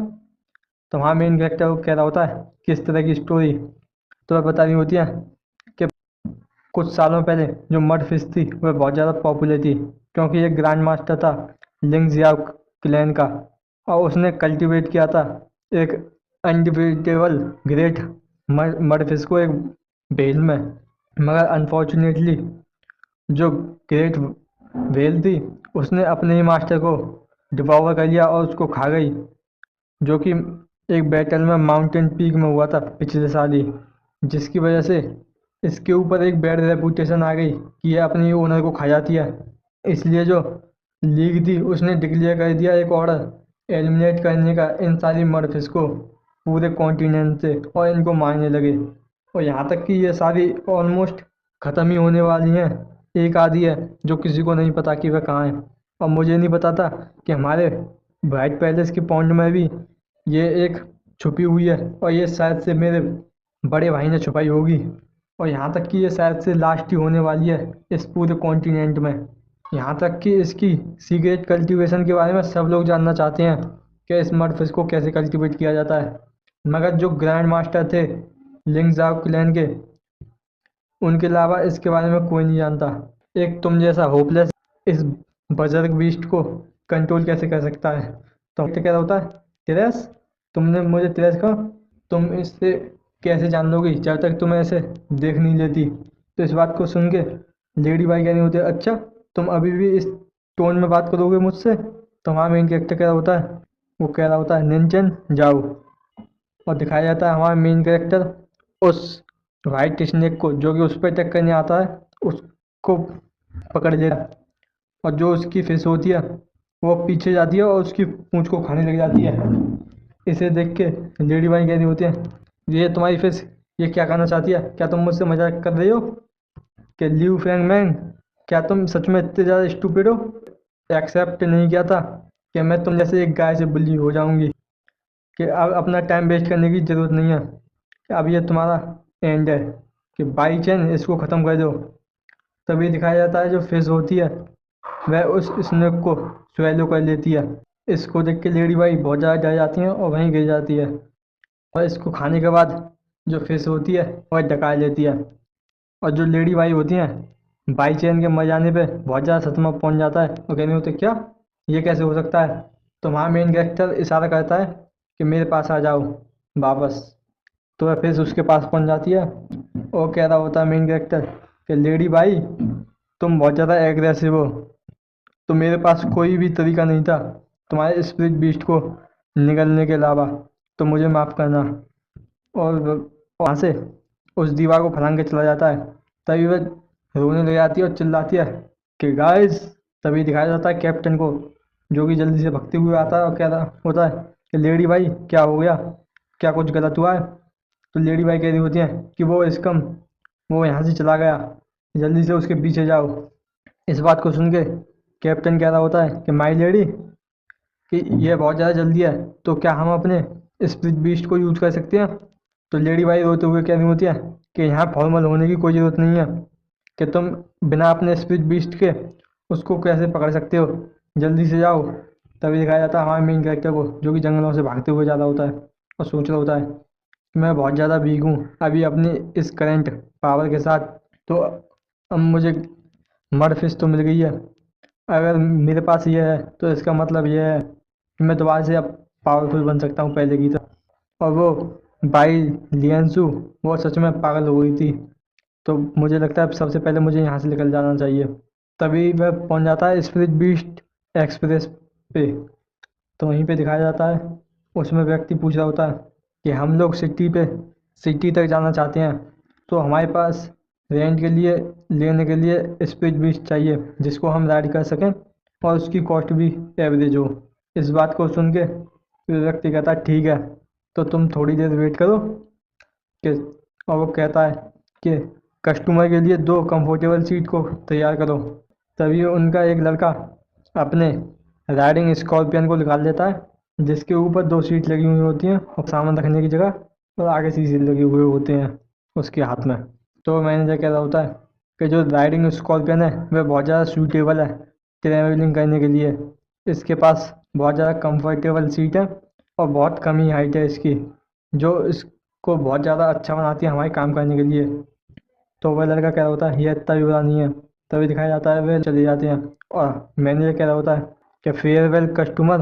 तो वहाँ मेन कैरेक्टर कह रहा होता है किस तरह की स्टोरी। तो वह बता रही होती है कि कुछ सालों पहले जो मड फिश थी वह बहुत ज़्यादा पॉपुलर थी, क्योंकि एक ग्रैंड मास्टर था लिंग जियाओ क्लैन का, और उसने कल्टीवेट किया था एक अनडिफिटेबल ग्रेट मड फिश को एक भेल में। मगर अनफॉर्चुनेटली जो ग्रेट व्हेल थी उसने अपने ही मास्टर को डिवॉर कर लिया और उसको खा गई, जो कि एक बैटल में माउंटेन पीक में हुआ था पिछले साल ही, जिसकी वजह से इसके ऊपर एक बैड रेपुटेशन आ गई कि यह अपनी ओनर को खा जाती है। इसलिए जो लीग थी उसने डिक्लेयर कर दिया एक ऑर्डर एलिमिनेट करने का इन सारी मर्फिस को पूरे कॉन्टिनेंट से, और इनको मारने लगे। और यहाँ तक कि ये सारी ऑलमोस्ट ख़त्म ही होने वाली हैं, एक आधी है जो किसी को नहीं पता कि वह कहाँ है। और मुझे नहीं पता था कि हमारे ब्राइट पैलेस के पॉन्ड में भी ये एक छुपी हुई है, और ये शायद से मेरे बड़े भाई ने छुपाई होगी। और यहाँ तक कि ये शायद से लास्ट ही होने वाली है इस पूरे कॉन्टिनेंट में। यहाँ तक कि इसकी सीक्रेट कल्टीवेशन के बारे में सब लोग जानना चाहते हैं कि इस मड फिश को कैसे कल्टीवेट किया जाता है, मगर जो ग्रैंड मास्टर थे लिंगजाओ क्लैन के, उनके अलावा इसके बारे में कोई नहीं जानता। एक तुम जैसा होपलेस इस बजर्ग बीस्ट को कंट्रोल कैसे कर सकता है। तो क्या होता है तिरस, तुमने मुझे तिरस कहा, तुम इससे कैसे जान लोगी जब तक तुम्हें ऐसे देख नहीं लेती। तो इस बात को सुन के लेडी बाई कहनी होती है अच्छा तुम अभी भी इस टोन में बात करोगे मुझसे? तो हमारा मेन कैरेक्टर कह रहा होता है, वो कह रहा होता है निंजन जाओ। और दिखाया जाता है हमारा मेन कैरेक्टर उस वाइट स्नेक को, जो कि उस पर अटैक करने आता है, उसको पकड़ लेता है। और जो उसकी फिश होती है वो पीछे जाती है और उसकी पूंछ को खाने लग जाती है। इसे देख के लेडी बाई कह रही होती है, ये तुम्हारी फिश ये क्या कहना चाहती है? क्या तुम मुझसे मजाक कर रही हो? कि ल्यू फैंग मैन, क्या तुम सच में इतने ज़्यादा स्टूपिड हो? एक्सेप्ट नहीं किया था कि मैं तुम जैसे एक गाय से बुली हो जाऊंगी, कि अब अपना टाइम वेस्ट करने की ज़रूरत नहीं है, कि अब ये तुम्हारा एंड है, कि बाई चैन इसको ख़त्म कर दो। तभी दिखाया जाता है जो फिश होती है वह उस स्नेक को स्वेलो कर लेती है। इसको देख के लेडी बाई बहुत ज़्यादा डर जाती हैं और वहीं गिर जाती है। और इसको खाने के बाद जो फिश होती है वह डका लेती है। और जो लेडी बाई होती हैं बाई चैन के मर जाने पे बहुत ज़्यादा सदमा पहुंच जाता है और कहने होते क्या, ये कैसे हो सकता है? तो वहाँ मेन कैरेक्टर इशारा करता है कि मेरे पास आ जाओ वापस। तो वह फिर उसके पास पहुंच जाती है और कह रहा होता है मेन कैरेक्टर कि लेडी बाई तुम बहुत ज़्यादा एग्रेसिव हो, तो मेरे पास कोई भी तरीका नहीं था तुम्हारे स्पिरिट बीस्ट को निगलने के अलावा, तो मुझे माफ़ करना। और वहाँ से उस दीवार को फलांग के चला जाता है। तभी वह रोने लग जाती है और चिल्लाती है कि गाइस। तभी दिखाया जाता है कैप्टन को, जो कि जल्दी से भगते हुए आता है और कह रहा होता है कि लेडी भाई क्या हो गया, क्या कुछ गलत हुआ है? तो लेडी भाई कह रही होती है कि वो इसकम वो यहाँ से चला गया, जल्दी से उसके पीछे जाओ। इस बात को सुन के कैप्टन कह रहा होता है कि माई लेडी, कि यह बहुत ज़्यादा जल्दी है, तो क्या हम अपने स्प्लिट बीस्ट को यूज़ कर सकते हैं? तो लेडी बाई रोते हुए कह रही होती है कि यहाँ फॉर्मल होने की कोई ज़रूरत नहीं है, कि तुम बिना अपने स्प्लिट बीस्ट के उसको कैसे पकड़ सकते हो, जल्दी से जाओ। तभी दिखाया जाता है हमारे मेन कैरेक्टर को, जो कि जंगलों से भागते हुए ज़्यादा होता है और सोच रहा होता है कि मैं बहुत ज़्यादा वीक हूँ अभी अपनी इस करंट पावर के साथ। तो अब मुझे मर्ड फिश तो मिल गई है, अगर मेरे पास ये है तो इसका मतलब ये है कि मैं दोबारा से अब पावरफुल बन सकता हूँ पहले की तरह। और वो बाई लियंसू वो सच में पागल हो गई थी। तो मुझे लगता है सबसे पहले मुझे यहाँ से निकल जाना चाहिए। तभी वह पहुँच जाता है स्पिरिट बीस्ट एक्सप्रेस पे। तो वहीं पे दिखाया जाता है उसमें व्यक्ति पूछ रहा होता है कि हम लोग सिटी तक जाना चाहते हैं, तो हमारे पास रेंट के लिए लेने के लिए स्पीड बीस्ट चाहिए जिसको हम राइड कर सकें और उसकी कॉस्ट भी एवरेज हो। इस बात को सुन के फिर व्यक्ति कहता है ठीक है, तो तुम थोड़ी देर वेट करो कि। और वो कहता है कि कस्टमर के लिए 2 कंफर्टेबल सीट को तैयार करो। तभी उनका एक लड़का अपने राइडिंग स्कॉर्पियन को निकाल लेता है, जिसके ऊपर 2 सीट लगी हुई होती हैं और सामान रखने की जगह, और आगे शीशे लगे हुए होते हैं उसके हाथ में। तो मैनेजर कह रहा होता है कि जो राइडिंग स्कॉर्पियन है वह बहुत ज़्यादा सूटेबल है ट्रैवलिंग करने के लिए। इसके पास बहुत ज़्यादा कंफर्टेबल सीट है और बहुत कम ही हाइट है इसकी, जो इसको बहुत ज़्यादा अच्छा बनाती है हमारे काम करने के लिए। तो वह लड़का कह रहा होता है ये इतना भी बुरा नहीं है। तभी दिखाया जाता है वे चले जाते हैं और मैनेजर कह रहा होता है कि फेयरवेल कस्टमर।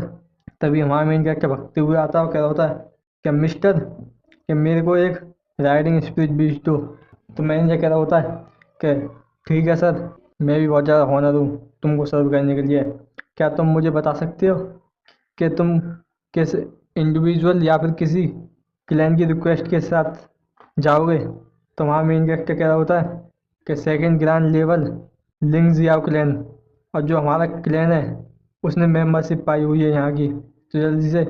तभी हमारा मेन कैरेक्टर भगते हुए आता है और कह रहा होता है कि मिस्टर, कि मेरे को एक राइडिंग स्पीड बीच दो। तो मैनेजर कह रहा होता है कि ठीक है सर, मैं भी बहुत ज़्यादा हॉनर हूँ तुमको सर्व करने के लिए। क्या तुम मुझे बता सकते हो कि तुम किस इंडिविजुअल या फिर किसी क्लैन की रिक्वेस्ट के साथ जाओगे? तो वहाँ मेन कैरेक्टर कह रहा होता है कि सेकंड ग्रांड लेवल लिंक्स या क्लैन, और जो हमारा क्लैन है उसने मेंबरशिप पाई हुई है यहाँ की, तो जल्दी से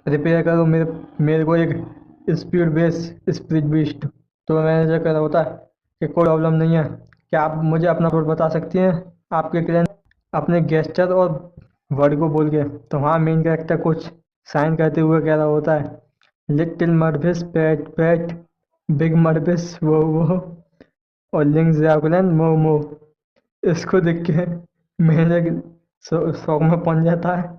रिपेयर करो मेरे मेरे को एक स्पीड बेस स्पीड बीस्ट। तो मैनेजर कह रहा होता है कि कोई प्रॉब्लम नहीं है, क्या आप मुझे अपना कोड बता सकती हैं आपके क्लैन अपने गेस्चर और वर्ड को बोल के? तो हाँ मेन कैरेक्टर कुछ साइन करते हुए कह रहा होता है little mudfish PAT PAT, big mudfish वो, और लिंक्स जाकुलन मो मो। इसको देख के मैनेजर शौक में पहुंच जाता है।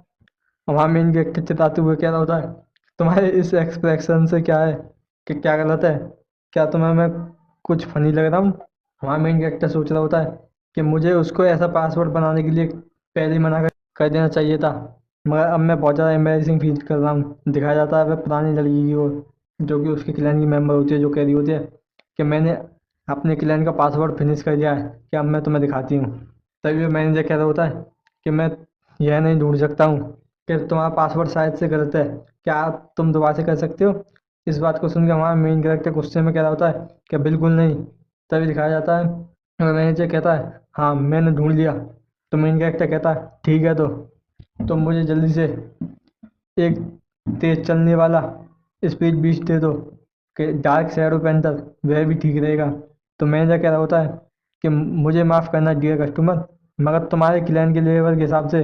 वहाँ मेन कैरेक्टर चिल्लाते हुए कह रहा होता है तुम्हारे इस एक्सप्रेशन से क्या है, कि क्या गलत है? क्या तुम्हें मैं कुछ फनी लग रहा हूँ? वहाँ मेन कैरेक्टर सोच रहा होता है कि मुझे उसको ऐसा पासवर्ड बनाने के लिए पहले ही मना कर देना चाहिए था, मगर अब मैं बहुत ज़्यादा एम्बेरसिंग फील कर रहा हूँ। दिखाया जाता है वह पुरानी लड़की की ओर, जो कि उसके क्लैन की मेंबर होती है, जो कह रही होती है कि मैंने अपने क्लैन का पासवर्ड फिनिश कर दिया है, कि अब मैं तुम्हें दिखाती हूँ। तभी वो मैनेजर कह रहा होता है कि मैं यह नहीं ढूंढ सकता हूँ कि तुम्हारा पासवर्ड शायद से गलत है, क्या तुम दोबारा से कर सकते हो। इस बात को सुन के हमारा मेन कैरेक्टर गुस्से में कह रहा होता है कि बिल्कुल नहीं। तभी दिखाया जाता है और मैनेजर कहता है हाँ मैंने ढूंढ लिया। तो मेन कैरेक्टर कहता है ठीक है, तो तुम मुझे जल्दी से एक तेज चलने वाला स्पीड बीस्ट दे दो कि डार्क शैडो पेंटर, वह भी ठीक रहेगा। तो मैनेजर कह रहा होता है कि मुझे माफ़ करना डियर कस्टमर, मगर तुम्हारे क्लाइंट के लेवल के हिसाब से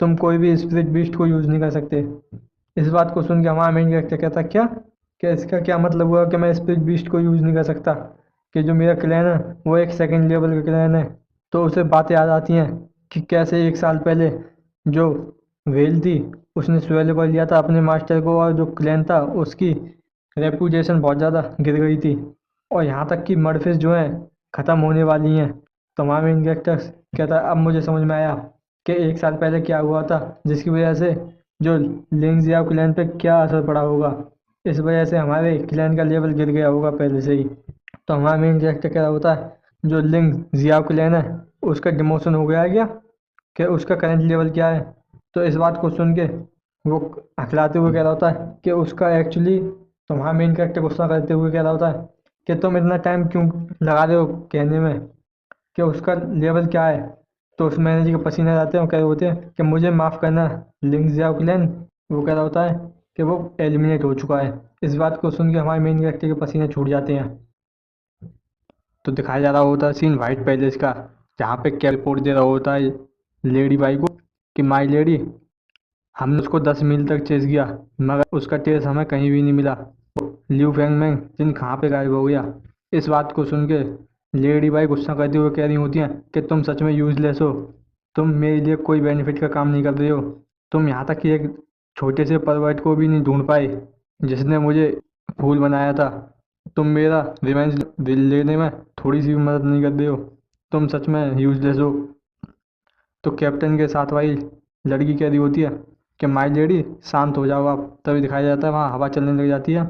तुम कोई भी स्पिरिट बीस्ट को यूज़ नहीं कर सकते। इस बात को सुन के हमारा मेन कैरेक्टर कहता क्या, क्या इसका क्या मतलब हुआ कि मैं स्पिरिट बीस्ट को यूज़ नहीं कर सकता, कि जो मेरा क्लैन है वो एक सेकंड लेवल का क्लैन है। तो उसे बातें याद आती हैं कि कैसे 1 साल पहले जो वेल थी उसने स्वेलो कर लिया था अपने मास्टर को, और जो क्लैन था उसकी रेपुटेशन बहुत ज़्यादा गिर गई थी, और यहाँ तक कि मर्फिस जो हैं ख़त्म होने वाली हैं। तो हमारा मेन कैरेक्टर कहता है अब मुझे समझ में आया कि 1 साल पहले क्या हुआ था, जिसकी वजह से जो लिंक्स या क्लैन पे क्या असर पड़ा होगा। इस वजह से हमारे क्लैन का लेवल गिर गया होगा पहले से ही। तो हमारा मेन कैरेक्टर क्या होता है जो लिंक जिया क्लैन है उसका डिमोशन हो गया है क्या, कि उसका करंट लेवल क्या है। तो इस बात को सुन के वो हकलाते हुए कह रहा होता है कि उसका एक्चुअली, तो हमारा मेन कैरेक्टर गुस्सा करते हुए कह रहा होता है कि तुम इतना टाइम क्यों लगा रहे हो कहने में कि उसका लेवल क्या है। तो उस मैनेजर के पसीने आ जाते हैं और कह रहे होते हैं कि मुझे माफ़ करना लिंक जिया क्लैन। वो कह रहा होता है कि वो एलिमिनेट हो चुका है। इस बात को सुन के हमारे मेन कैरेक्टर के पसीने छूट जाते हैं। तो दिखाया जा रहा होता है सीन वाइट पैलेस का, जहाँ पे क्या रिपोर्ट दे रहा होता है लेडी बाई को कि माई लेडी, हमने उसको 10 मील तक चेज किया मगर उसका ट्रेस हमें कहीं भी नहीं मिला। ल्यू फेंग मैंग जिन कहाँ पे गायब हो गया। इस बात को सुन के लेडी बाई गुस्सा करते हुए कह रही होती हैं कि तुम सच में यूजलेस हो, तुम मेरे लिए कोई बेनिफिट का काम नहीं कर रहे हो। तुम यहाँ तक कि एक छोटे से परवर्ट को भी नहीं ढूंढ पाए जिसने मुझे फूल बनाया था। तुम मेरा रिवेंज लेने में थोड़ी सी भी मदद नहीं कर रहे हो। तुम सच में यूजलेस हो। तो कैप्टन के साथ वाली लड़की कह रही होती है कि माई लेडी शांत हो जाओ आप। तभी दिखाया जाता है वहाँ हवा चलने लग जाती है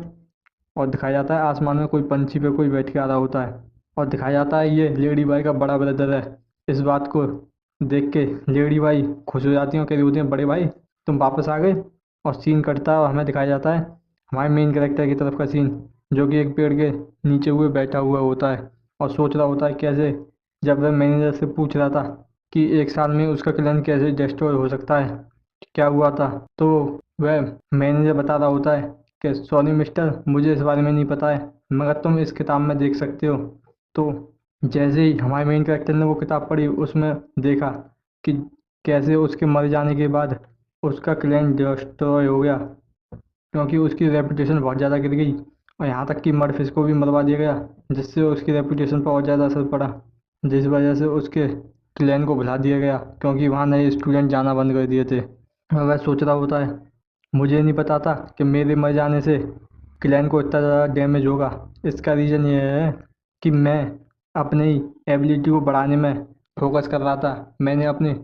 और दिखाया जाता है आसमान में कोई पंछी पे कोई बैठ के आ रहा होता है, और दिखाया जाता है ये लेडी बाई का बड़ा ब्रदर है। इस बात को देख के लेडी बाई खुश हो जाती हैं और कह रही होती हैं बड़े भाई तुम वापस आ गए। और सीन कटता है और हमें दिखाया जाता है हमारे मेन कैरेक्टर की तरफ का सीन, जो कि एक पेड़ के नीचे हुए बैठा हुआ होता है और सोच रहा होता है कैसे, जब वह मैनेजर से पूछ रहा था कि 1 साल में उसका क्लैन कैसे डिस्ट्रॉय हो सकता है, क्या हुआ था, तो वह मैनेजर बता रहा होता है कि सॉरी मिस्टर मुझे इस बारे में नहीं पता है मगर तुम इस किताब में देख सकते हो। तो जैसे ही हमारे मेन कैरेक्टर ने वो किताब पढ़ी उसमें देखा कि कैसे उसके मर जाने के बाद उसका क्लैन डिस्ट्रॉय हो गया, क्योंकि उसकी रेपुटेशन बहुत ज़्यादा गिर गई और यहाँ तक कि मर्फिस को भी मरवा दिया गया, जिससे उसकी रेपुटेशन पर और ज़्यादा असर पड़ा, जिस वजह से उसके क्लैन को भुला दिया गया क्योंकि वहाँ नए स्टूडेंट जाना बंद कर दिए थे। और वह सोच रहा होता है मुझे नहीं पता था कि मेरे मर जाने से क्लैन को इतना ज़्यादा डैमेज होगा। इसका रीज़न ये है कि मैं अपनी एबिलिटी को बढ़ाने में फोकस कर रहा था। मैंने अपने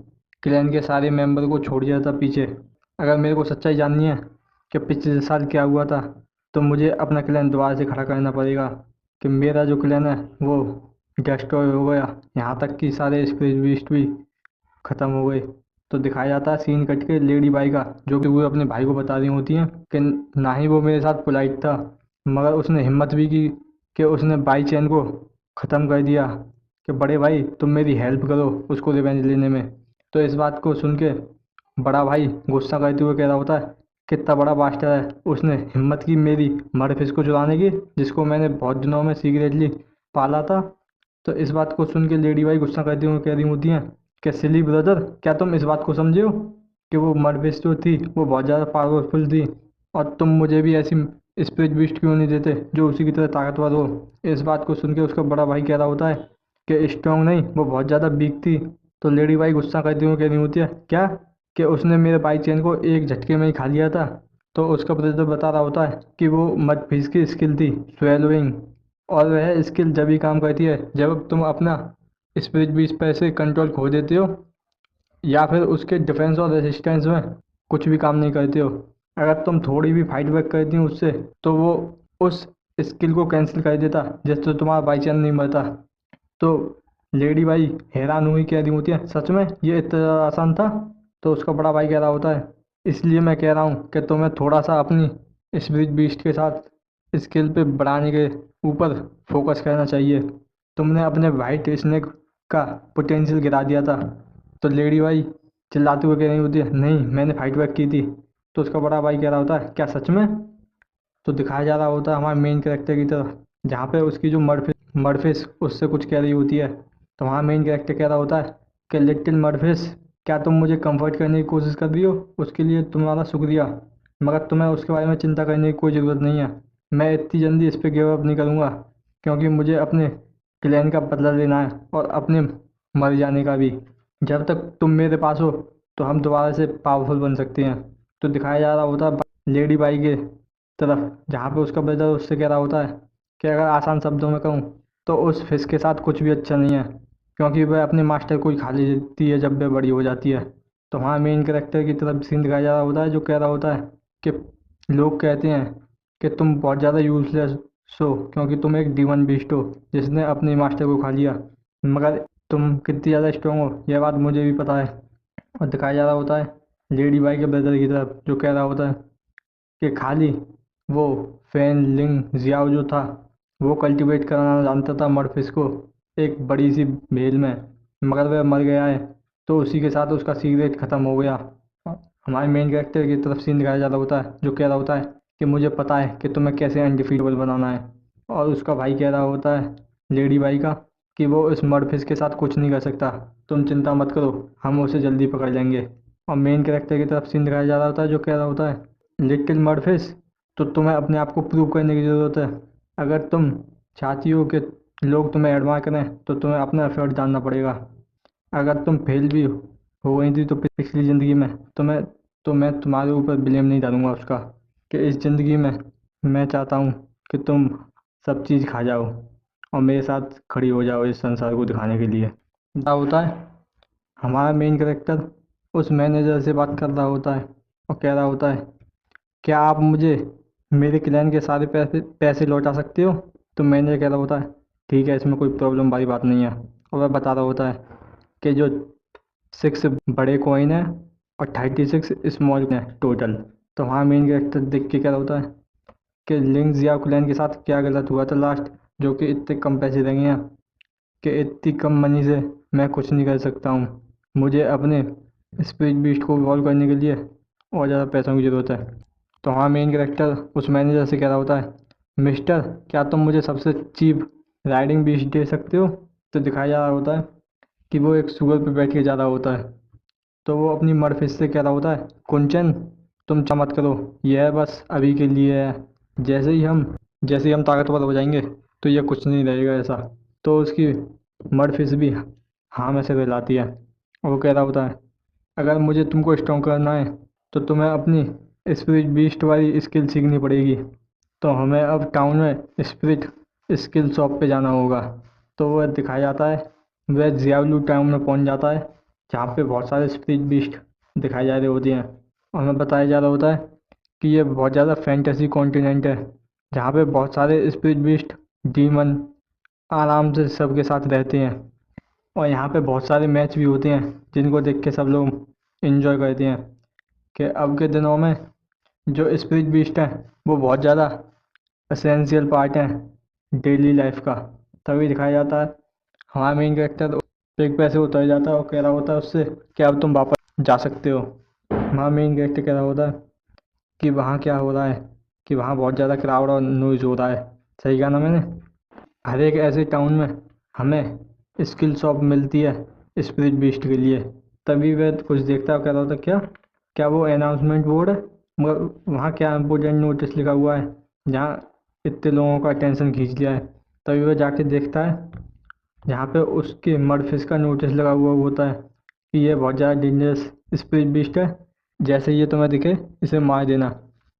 क्लैन के सारे मेंबर को छोड़ दिया था पीछे। अगर मेरे को सच्चाई जाननी है कि पिछले साल क्या हुआ था तो मुझे अपना क्लैन दोबारा से खड़ा करना पड़ेगा, कि मेरा जो क्लैन है वो डिस्ट्रॉय हो गया, यहाँ तक कि सारे स्पेस बीस्ट भी ख़त्म हो गए। तो दिखाया जाता है सीन कट के लेडी बाई का, जो कि वो अपने भाई को बता रही होती हैं कि ना ही वो मेरे साथ पोलाइट था मगर उसने हिम्मत भी की कि उसने बाई चैन को ख़त्म कर दिया, कि बड़े भाई तुम मेरी हेल्प करो उसको रिवेंज लेने में। तो इस बात को सुन के बड़ा भाई गुस्सा करते हुए कह रहा होता है कितना बड़ा बास्टर है, उसने हिम्मत की मेरी मर्फिस को चुराने की, जिसको मैंने बहुत दिनों में सीक्रेटली पाला था। तो इस बात को सुन के लेडी बाई गुस्सा करते हुए कह रही होती हैं कि सिली ब्रदर क्या तुम इस बात को समझे हो कि वो मर्फिस जो थी वो बहुत ज़्यादा पावरफुल थी, और तुम मुझे भी ऐसी स्पिरिट बीस्ट क्यों नहीं देते जो उसी की तरह ताकतवर हो। इस बात को सुन के उसका बड़ा भाई कह रहा होता है कि स्ट्रांग नहीं, वो बहुत ज़्यादा वीक थी। तो लेडी बाई गुस्सा करते हुए कह रही होती है क्या, कि उसने मेरे बाई चेन को एक झटके में ही खा लिया था। तो उसका ब्रदर बता रहा होता है कि वो मर्फिस की स्किल थी स्वेलोइंग, और वह स्किल जब भी काम करती है जब तुम अपना स्पिरिट बीस्ट पर से कंट्रोल खो देते हो या फिर उसके डिफेंस और रेजिस्टेंस में कुछ भी काम नहीं करते हो। अगर तुम थोड़ी भी फाइट बैक करती हो उससे तो वो उस स्किल को कैंसिल कर देता जिससे तुम्हारा बाई चांस नहीं मरता। तो लेडी बाई हैरान हुई, कह रही होती है सच में ये इतना ज़्यादा आसान था। तो उसका बड़ा भाई कह रहा होता है इसलिए मैं कह रहा हूँ कि तुम्हें थोड़ा सा अपनी स्पिरिट बीस्ट के साथ स्किल पे बढ़ाने के ऊपर फोकस करना चाहिए। तुमने अपने वाइट स्नेक का पोटेंशियल गिरा दिया था। तो लेडी बाई चिल्लाते हुए कह रही होती है नहीं, मैंने फाइट बैक की थी। तो उसका बड़ा भाई कह रहा होता है क्या सच में। तो दिखाया जा रहा होता है हमारे मेन कैरेक्टर की तरफ, जहाँ पे उसकी जो मर्फिस उससे कुछ कह रही होती है। तो वहाँ मेन कैरेक्टर कह रहा होता है कि लिटिल मर्फिस, क्या तुम मुझे कंफर्ट करने की कोशिश कर रही हो, उसके लिए तुम्हारा शुक्रिया, मगर तुम्हें उसके बारे में चिंता करने की कोई ज़रूरत नहीं है। मैं इतनी जल्दी इस पर गिव अप नहीं करूँगा, क्योंकि मुझे अपने क्लैन का बदला लेना है और अपने मर जाने का भी। जब तक तुम मेरे पास हो तो हम दोबारा से पावरफुल बन सकते हैं। तो दिखाया जा रहा होता है लेडी बाई के तरफ, जहाँ पे उसका ब्रदर उससे कह रहा होता है कि अगर आसान शब्दों में कहूँ तो उस फिश के साथ कुछ भी अच्छा नहीं है, क्योंकि वह अपने मास्टर को ही खा लेती है जब वह बड़ी हो जाती है। तो वहाँ मेन कैरेक्टर की तरफ सीन दिखाया जा रहा होता है, जो कह रहा होता है कि लोग कहते हैं कि तुम बहुत ज़्यादा यूजलेस हो, क्योंकि तुम एक डीमन बीस्ट हो जिसने अपने मास्टर को खा लिया, मगर तुम कितनी ज़्यादा स्ट्रांग हो यह बात मुझे भी पता है। और दिखाया जा रहा होता है लेडी बाई के ब्रदर की तरफ, जो कह रहा होता है कि खाली वो फैन लिंग जियाओ जो था वो कल्टीवेट करना जानता था मर्फिस को एक बड़ी सी भेल में, मगर वह मर गया है। तो उसी के साथ उसका सीक्रेट ख़त्म हो गया। हमारे मेन कैरेक्टर की तरफ सीन दिखाया जा रहा होता है, जो कह रहा होता है कि मुझे पता है कि तुम्हें कैसे अनडिफीटेबल बनाना है। और उसका भाई कह रहा होता है लेडी बाई का कि वो इस मर्फिस के साथ कुछ नहीं कर सकता, तुम चिंता मत करो, हम उसे जल्दी पकड़ लेंगे। और मेन कैरेक्टर की तरफ सीन दिखाया जा रहा होता है, जो कह रहा होता है लिटिल मर्फिस, तो तुम्हें अपने आप को प्रूव करने की ज़रूरत है। अगर तुम चाहती हो कि लोग तुम्हें एडमायर करें तो तुम्हें अपना एफर्ट डालना पड़ेगा। अगर तुम फेल भी हो गई थी तो पिछली ज़िंदगी में तुम्हें, तो मैं तुम्हारे ऊपर ब्लेम नहीं डालूंगा उसका, कि इस ज़िंदगी में मैं चाहता हूँ कि तुम सब चीज़ खा जाओ और मेरे साथ खड़ी हो जाओ इस संसार को दिखाने के लिए। क्या होता है हमारा मेन कैरेक्टर उस मैनेजर से बात कर रहा होता है और कह रहा होता है क्या आप मुझे मेरे क्लैन के सारे पैसे पैसे लौटा सकते हो। तो मैनेजर कह रहा होता है ठीक है, इसमें कोई प्रॉब्लम वाली बात नहीं है। और वह बता रहा होता है कि जो 6 बड़े कॉइन है और 36 स्मॉल है टोटल। तो वहाँ मेन कैरेक्टर देख के कह रहा होता है कि लिंक जिया क्लैन के साथ क्या गलत हुआ था लास्ट, जो कि इतने कम पैसे देंगे हैं कि इतनी कम मनी से मैं कुछ नहीं कर सकता हूँ। मुझे अपने स्पीड बीस्ट को इवॉल्व करने के लिए और ज़्यादा पैसों की ज़रूरत है। तो हाँ मेन कैरेक्टर उस मैनेजर से कह रहा होता है मिस्टर, क्या तुम मुझे सबसे चीप राइडिंग बीस्ट दे सकते हो। तो दिखाया जा रहा होता है कि वो एक सुअर पे बैठ के जा रहा होता है। तो वो अपनी मर्फिस से कह रहा होता है कुंचन, तुम चिंता मत करो, यह बस अभी के लिए है, जैसे ही हम ताकतवर हो जाएंगे तो ये कुछ नहीं रहेगा ऐसा। तो उसकी मर्फिस भी हाँ में से दिलाती है और वो कह रहा होता है अगर मुझे तुमको स्ट्रॉन्ग करना है तो तुम्हें अपनी स्पिरिट बीस्ट वाली स्किल सीखनी पड़ेगी। तो हमें अब टाउन में स्पिरिट स्किल शॉप पे जाना होगा। तो वह दिखाया जाता है वह जियालू टाउन में पहुंच जाता है, जहाँ पे बहुत सारे स्पिरिट बीस्ट दिखाई जा रहे होते हैं। और हमें बताया जा रहा होता है कि ये बहुत ज़्यादा फैंटेसी कॉन्टिनेंट है, जहाँ पे बहुत सारे स्पिरिट बीस्ट डीमन आराम से सबके साथ रहते हैं। और यहाँ पे बहुत सारे मैच भी होते हैं जिनको देख के सब लोग इन्जॉय करते हैं। कि अब के दिनों में जो स्पिरिट बीस्ट हैं वो बहुत ज़्यादा एसेंशियल पार्ट हैं डेली लाइफ का। तभी दिखाया जाता है हमारा मेन कैरेक्टर एक पैसे उतर जाता है और कह रहा होता है उससे कि अब तुम वापस जा सकते हो। हमारा मेन कैरेक्टर कह रहा होता है कि वहाँ क्या हो रहा है, कि वहाँ बहुत ज़्यादा क्राउड और नॉइज़ हो रहा है। सही कहा ना मैंने। हर एक ऐसे टाउन में हमें स्किल शॉप मिलती है स्पिरिट बीस्ट के लिए। तभी वह कुछ देखता है और कह रहा होता है क्या क्या वो अनाउंसमेंट बोर्ड है, मगर वहाँ क्या इम्पोर्टेंट नोटिस लिखा हुआ है जहाँ इतने लोगों का अटेंशन खींच लिया है। तभी वह जाके देखता है जहाँ पे उसके मर्फिस का नोटिस लगा हुआ होता है कि ये बहुत ज़्यादा डेंजरस स्पिरिट बीस्ट है, जैसे ये तुम्हें दिखे इसे मार देना।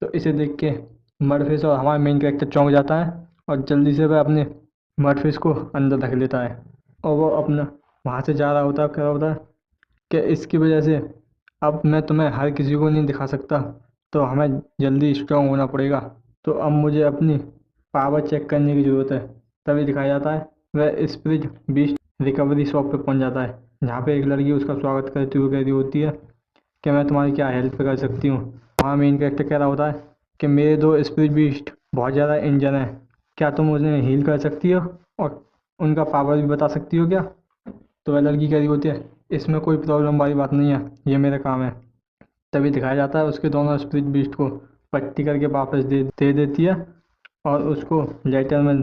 तो इसे देख के मर्फिस और हमारा मेन कैरेक्टर चौंक जाता है और जल्दी से वह अपने मर्फिस को अंदर रख लेता है और वो अपना वहाँ से जा रहा होता है। कह रहा होता है कि इसकी वजह से अब मैं तुम्हें हर किसी को नहीं दिखा सकता, तो हमें जल्दी स्ट्रांग होना पड़ेगा। तो अब मुझे अपनी पावर चेक करने की ज़रूरत है। तभी दिखाया जाता है वह स्पिरिट बीस्ट रिकवरी शॉप पे पहुंच जाता है, जहाँ पे एक लड़की उसका स्वागत करती हुई कह रही होती है कि मैं तुम्हारी क्या हेल्प कर सकती हूँ। वहाँ मेन कैरेक्टर कह रहा होता है कि मेरे दो स्पिरिट बीस्ट बहुत ज़्यादा इंजन है, क्या तुम उन्हें हील कर सकती हो और उनका पावर भी बता सकती हो क्या। तो वह लड़की कह रही होती है इसमें कोई प्रॉब्लम वाली बात नहीं है, ये मेरा काम है। तभी दिखाया जाता है उसके दोनों स्पिरिट बीस्ट को पट्टी करके वापस दे देती है और उसको लेटर में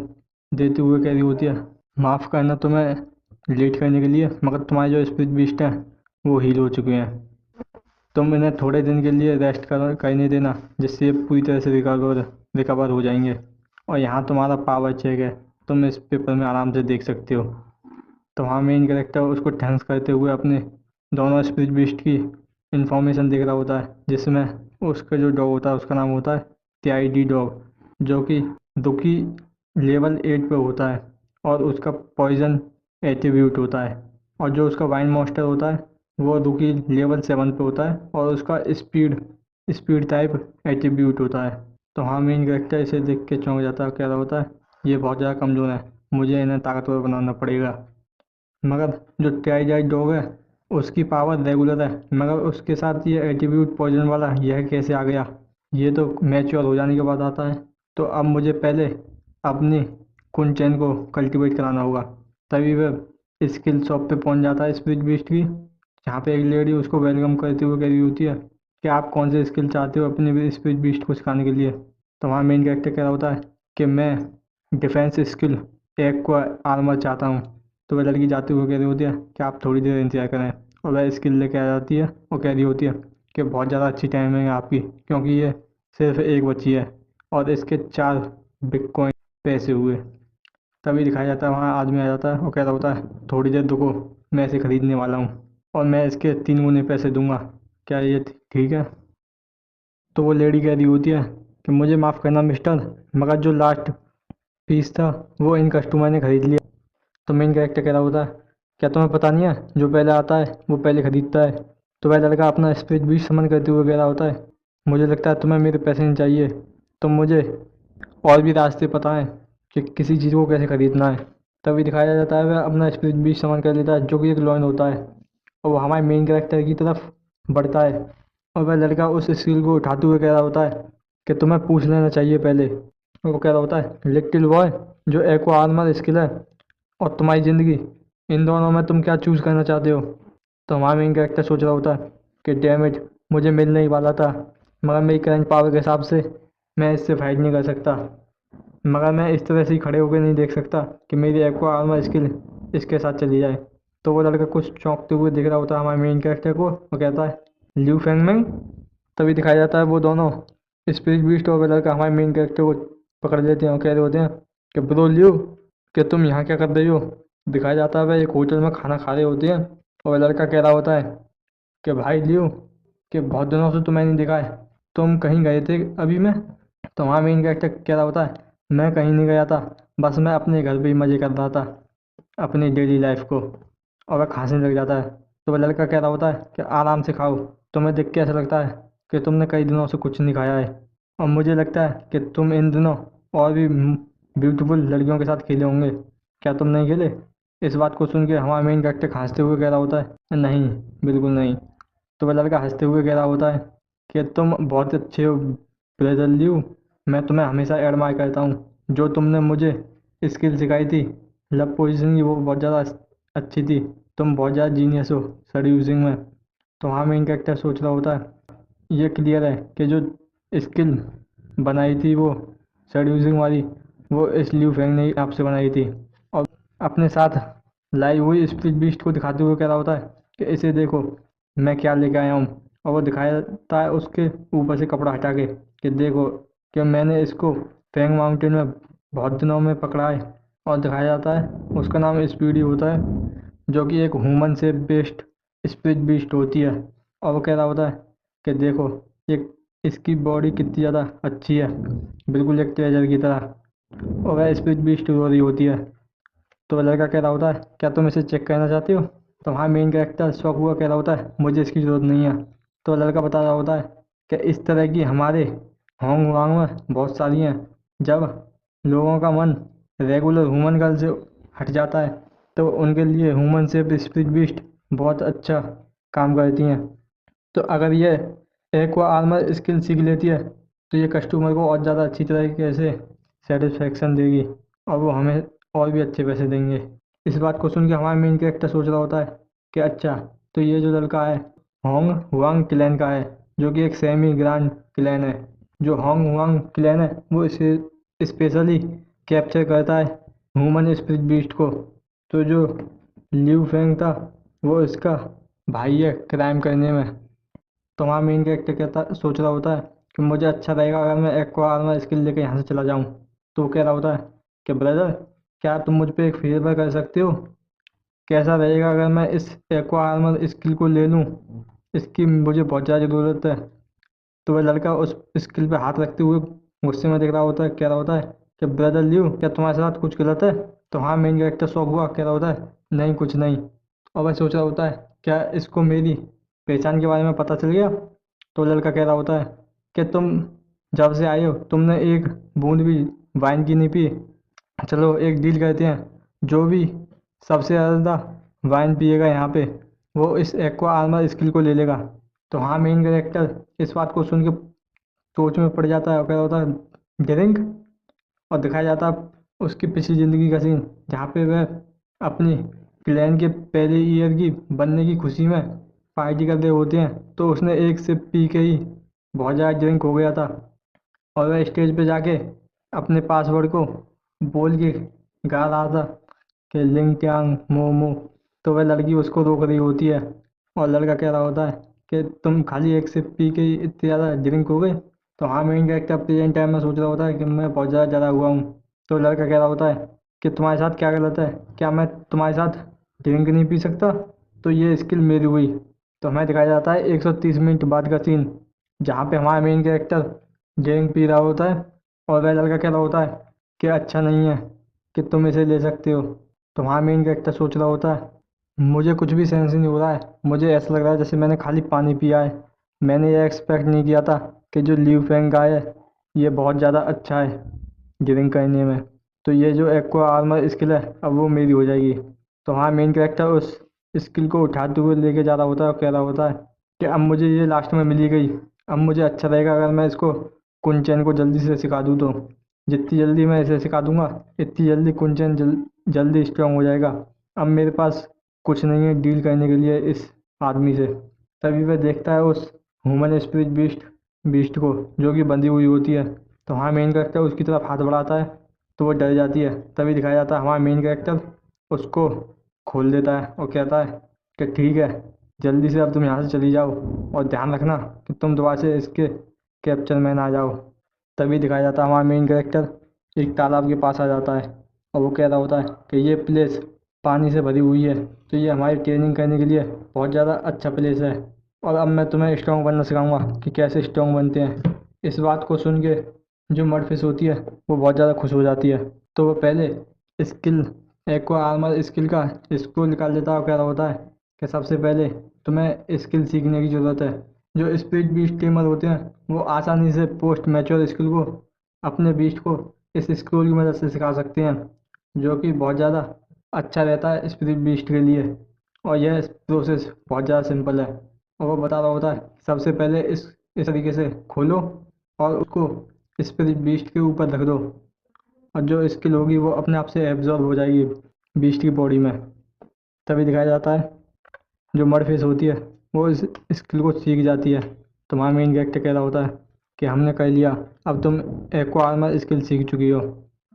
देते हुए कह रही होती है माफ़ करना तुम्हें लेट करने के लिए, मगर तुम्हारे जो स्पिरिट बीस्ट हैं वो हील हो चुके हैं। तुम इन्हें थोड़े दिन के लिए रेस्ट करने देना, जिससे ये पूरी तरह से रिकवर हो जाएंगे। और यहाँ तुम्हारा पावर चेक है, तुम इस पेपर में आराम से देख सकते हो। तो वहाँ मेन कैरेक्टर उसको थैंक्स करते हुए अपने दोनों स्पिरिट बीस्ट की इंफॉर्मेशन देख रहा होता है, जिसमें उसका जो डॉग होता है उसका नाम होता है TID डॉग, जो कि दुखी लेवल 8 पे होता है और उसका पॉइजन एट्रीब्यूट होता है। और जो उसका वाइन मॉन्स्टर होता है वो दुखी लेवल 7 पे होता है और उसका स्पीड स्पीड टाइप एट्रीब्यूट होता है। तो हाँ मेन कैरेक्टर इसे देख के चौंक जाता है, कह रहा होता है ये बहुत ज़्यादा कमज़ोर है, मुझे इन्हें ताकतवर बनाना पड़ेगा। मगर जो ट्राइजाइड डॉग है उसकी पावर रेगुलर है, मगर उसके साथ ये एट्रीब्यूट पॉइजन वाला यह कैसे आ गया, ये तो मैच्योर हो जाने के बाद आता है। तो अब मुझे पहले अपनी कुंचैन को कल्टीवेट कराना होगा। तभी वह स्किल शॉप पे पहुंच जाता है स्पिरिट बीस्ट की, जहाँ पे एक लेडी उसको वेलकम करते हुए कह रही होती है कि आप कौन से स्किल चाहते हो अपने स्पिरिट बीस्ट को सिखाने के लिए। तो वहाँ मेन कैरेक्टर कह रहा होता है कि मैं डिफेंस स्किल एक को आर्मर चाहता हूँ। तो वह लड़की जाते हुए कह रही होती है कि आप थोड़ी देर इंतजार करें, और वह स्किल लेके आ जाती है और कह रही होती है कि बहुत ज़्यादा अच्छी टाइमिंग है आपकी, क्योंकि ये सिर्फ एक बची है और इसके 4 बिटकॉइन पैसे हुए। तभी दिखाया जाता है वहाँ आदमी आ जाता है और कह रहा होता है थोड़ी देर रुको, मैं इसे खरीदने वाला हूँ और मैं इसके 3 गुने पैसे दूंगा, क्या ये ठीक है। तो वो लेडी कह रही होती है कि मुझे माफ़ करना मिस्टर, मगर जो लास्ट पीस था वो इन कस्टमर ने खरीद लिया। तो मेन कैरेक्टर कह रहा होता है क्या तुम्हें पता नहीं है जो पहले आता है वो पहले खरीदता है। तो वह लड़का अपना स्पीच भी समन करते हुए कह रहा होता है मुझे लगता है तुम्हें मेरे पैसे नहीं चाहिए, तो मुझे और भी रास्ते पता है कि किसी चीज़ को कैसे खरीदना है। तभी दिखाया जाता है वह अपना स्पीच भी समन कर लेता है, जो कि एक लॉयन होता है, और वो हमारे मेन कैरेक्टर की तरफ बढ़ता है। और वह लड़का उस स्किल को उठाते हुए कह रहा होता है कि तुम्हें पूछ लेना चाहिए पहले। और वो कह रहा होता है लिटिल बॉय, जो एको आर्मर स्किल है और तुम्हारी ज़िंदगी, इन दोनों में तुम क्या चूज़ करना चाहते हो। तो हमारा मेन कैरेक्टर सोच रहा होता है कि डैम इट, मुझे मिलने ही वाला था, मगर मेरी करंट पावर के हिसाब से मैं इससे फाइट नहीं कर सकता, मगर मैं इस तरह से ही खड़े होकर नहीं देख सकता कि मेरी एक्वा आर्मर स्किल इसके साथ चली जाए। तो वो लड़का कुछ चौंकते हुए दिख रहा होता है हमारे मेन कैरेक्टर को, वो कहता है ल्यू फेंगमेंग। तभी दिखाया जाता है वो दोनों स्पिरिट बीस्ट और वो लड़का हमारे मेन कैरेक्टर को पकड़ लेते हैं और कह रहे होते हैं कि ब्रो ल्यू, कि तुम यहाँ क्या कर रही हो। दिखाया जाता है वह एक होटल में खाना खा रहे होते हैं और वह लड़का कह रहा होता है कि भाई लियो, कि बहुत दिनों से तुम्हें नहीं देखा है, तुम कहीं गए थे अभी में। तो वहाँ मेन कैरेक्टर कह रहा होता है मैं कहीं नहीं गया था, बस मैं अपने घर पे ही मज़े कर रहा था अपनी डेली लाइफ को। और वह खांसने लग जाता है। तो वह लड़का कह रहा होता है कि आराम से खाओ, तुम्हें देख के ऐसा लगता है कि तुमने कई दिनों से कुछ नहीं खाया है, और मुझे लगता है कि तुम इन दिनों और भी ब्यूटीफुल लड़कियों के साथ खेले होंगे, क्या तुम नहीं खेले। इस बात को सुन के हमारा मेन कैरेक्टर हंसते हुए कह रहा होता है नहीं, बिल्कुल नहीं। तो वह लड़का हंसते हुए कह रहा होता है कि तुम बहुत अच्छे हो ब्रदर ल्यू, मैं तुम्हें हमेशा एडमायर करता हूँ। जो तुमने मुझे स्किल सिखाई थी लव पोजीशन की, वो बहुत ज़्यादा अच्छी थी, तुम बहुत ज़्यादा जीनियस हो सर यूजिंग में। तो हाँ मेन कैरेक्टर सोच रहा होता है ये क्लियर है कि जो स्किल बनाई थी वो सर यूजिंग वाली, वो इस ल्यू फेंग ने आपसे बनाई थी। और अपने साथ लाई हुई स्पीड बीस्ट को दिखाते हुए कह रहा होता है कि इसे देखो मैं क्या लेके आया हूँ। और वो दिखाता है उसके ऊपर से कपड़ा हटा के कि देखो कि मैंने इसको फेंग माउंटेन में बहुत दिनों में पकड़ा है। और दिखाया जाता है उसका नाम स्पीडी होता है, जो कि एक ह्यूमन से बेस्ड स्पीड बीस्ट होती है। और वो कह रहा होता है कि देखो ये इसकी बॉडी कितनी ज़्यादा अच्छी है, बिल्कुल एक ट्रेजर की तरह। और वह स्पीड बीस्ट हो रही होती है। तो वह लड़का कह रहा होता है क्या तुम इसे चेक करना चाहते हो। तो वहाँ मेन कैरेक्टर शौक हुआ कह रहा होता है मुझे इसकी ज़रूरत नहीं है। तो लड़का बता रहा होता है कि इस तरह की हमारे होंग वांग में बहुत सारी हैं, जब लोगों का मन रेगुलर ह्यूमन गर्ल से हट जाता है तो उनके लिए ह्यूमन शेप स्पीड बीस्ट बहुत अच्छा काम करती हैं। तो अगर ये एक्वा आर्मर स्किल सीख लेती है तो ये कस्टमर को और ज़्यादा अच्छी तरीके से सेटिस्फेक्शन देगी और वो हमें और भी अच्छे पैसे देंगे। इस बात को सुन के हमारा मेन कैरेक्टर सोच रहा होता है कि अच्छा, तो ये जो लड़का है होंग हुआंग क्लैन का है, जो कि एक सेमी ग्रांड क्लैन है। जो होंग हुआंग क्लैन है वो इसे स्पेशली कैप्चर करता है ह्यूमन स्पिरिट बीस्ट को। तो जो लिू फेंग था वो इसका भाई है क्राइम करने में। तो वहाँ मेन कैरेक्टर कहता सोच रहा होता है कि मुझे अच्छा रहेगा अगर मैं एक्वा आर्मर स्किल लेकर यहाँ से चला जाऊँ। तो वो कह रहा होता है कि ब्रदर, क्या तुम मुझ पे एक फेवर कर सकते हो? कैसा रहेगा अगर मैं इस एक्वा आर्मर स्किल को ले लूँ? इसकी मुझे बहुत ज़्यादा ज़रूरत है। तो वह लड़का उस स्किल पे हाथ रखते हुए गुस्से में देख रहा होता है, कह रहा होता है कि ब्रदर लियो, क्या तुम्हारे साथ कुछ गलत है? तो हाँ, मेन कैरेक्टर शॉक हुआ, कह रहा होता है नहीं, कुछ नहीं। और वह सोच रहा होता है क्या इसको मेरी पहचान के बारे में पता चल गया? तो लड़का कह रहा होता है कि तुम जब से आए हो तुमने एक बूंद भी वाइन की नहीं पी। चलो एक डील करते हैं, जो भी सबसे ज़्यादा वाइन पिएगा यहाँ पे वो इस एक्वा आर्मर स्किल को ले लेगा। तो हाँ, मेन कैरेक्टर इस बात को सुन के सोच में पड़ जाता है और कह रहा होता है ड्रिंक। और दिखाया जाता है उसकी पिछली ज़िंदगी का सीन, जहाँ पे वह अपनी क्लैन के पहले ईयर की बनने की खुशी में पार्टी कर रहे होते हैं। तो उसने एक सिप पी के ही बहुत ज़्यादा ड्रिंक हो गया था और वह स्टेज पे जाके अपने पासवर्ड को बोल के गा रहा था कि लिंग ट्यांग मोमो। तो वह लड़की उसको रोक रही होती है और लड़का कह रहा होता है कि तुम खाली एक सिप पी के ही इतनी ज़्यादा ड्रिंक हो गए। तो हाँ, मेन कैरेक्टर प्रेजेंट टाइम में सोच रहा होता है कि मैं बहुत ज़्यादा ज़्यादा हुआ हूँ। तो लड़का कह रहा होता है कि तुम्हारे साथ क्या गलत है? क्या मैं तुम्हारे साथ ड्रिंक नहीं पी सकता? तो ये स्किल मेरी हुई। तो हमें दिखाया जाता है 130 मिनट बाद का सीन, जहाँ पे हमारा मेन कैरेक्टर ड्रिंक पी रहा होता है और वह लड़का कह रहा होता है कि अच्छा नहीं है कि तुम इसे ले सकते हो। तो वहाँ मेन कैरेक्टर सोच रहा होता है मुझे कुछ भी सेंस नहीं हो रहा है, मुझे ऐसा लग रहा है जैसे मैंने खाली पानी पिया है। मैंने ये एक्सपेक्ट नहीं किया था कि जो ल्यू फेंग का है ये बहुत ज़्यादा अच्छा है ड्रिंक करने में। तो ये जो एक्वा आर्मर स्किल है अब वो मेरी हो जाएगी। तो हाँ, मेन कैरेक्टर उस स्किल को उठाते हुए लेके जा रहा होता है और कह रहा होता है कि अब मुझे ये लास्ट में मिली गई। अब मुझे अच्छा रहेगा अगर मैं इसको कुंचन को जल्दी से सिखा दूँ। तो जितनी जल्दी मैं इसे सिखा दूंगा इतनी जल्दी कुंचन जल्दी स्ट्रांग हो जाएगा। अब मेरे पास कुछ नहीं है डील करने के लिए इस आदमी से। तभी वह देखता है उस ह्यूमन स्पिरिट बीस्ट बीस्ट को, जो कि बंधी हुई होती है। तो हाँ, मेन कैरेक्टर उसकी तरफ हाथ बढ़ाता है तो वो डर जाती है। तभी दिखाया जाता है हमारा मेन कैरेक्टर उसको खोल देता है और कहता है कि ठीक है, जल्दी से अब तुम यहाँ से चली जाओ और ध्यान रखना कि तुम दोबारा से इसके कैप्चर में ना जाओ। तभी दिखाया जाता है हमारा मेन कैरेक्टर एक तालाब के पास आ जाता है और वो कह रहा होता है कि ये प्लेस पानी से भरी हुई है, तो ये हमारी ट्रेनिंग करने के लिए बहुत ज़्यादा अच्छा प्लेस है। और अब मैं तुम्हें स्ट्रॉन्ग बनना सिखाऊंगा कि कैसे स्ट्रॉन्ग बनते हैं। इस बात को सुन के जो मर्डफिश होती है वो बहुत ज़्यादा खुश हो जाती है। तो वो पहले स्किल एक्वा आर्मर स्किल का स्क्रोल निकाल लेता है और कह रहा होता है कि सबसे पहले तुम्हें स्किल सीखने की ज़रूरत है। जो स्पीड बीस्ट टेमर होते हैं वो आसानी से पोस्ट मैच्योर स्किल को अपने बीस्ट को इस स्क्रोल की मदद से सिखा सकते हैं, जो कि बहुत ज़्यादा अच्छा रहता है स्पीड बीस्ट के लिए। और यह प्रोसेस बहुत ज़्यादा सिंपल है। और वो बता रहा होता है सबसे पहले इस तरीके से खोलो और उसको स्पिरिट बीस्ट के ऊपर रख दो और जो स्किल होगी वो अपने आप से एब्जॉर्ब हो जाएगी बीस्ट की बॉडी में। तभी दिखाया जाता है जो मर्ड फेस होती है वो इस स्किल को सीख जाती है। तो वहाँ मेन कैरेक्टर कह रहा होता है कि हमने कर लिया, अब तुम एक्वा आर्मर स्किल सीख चुकी हो,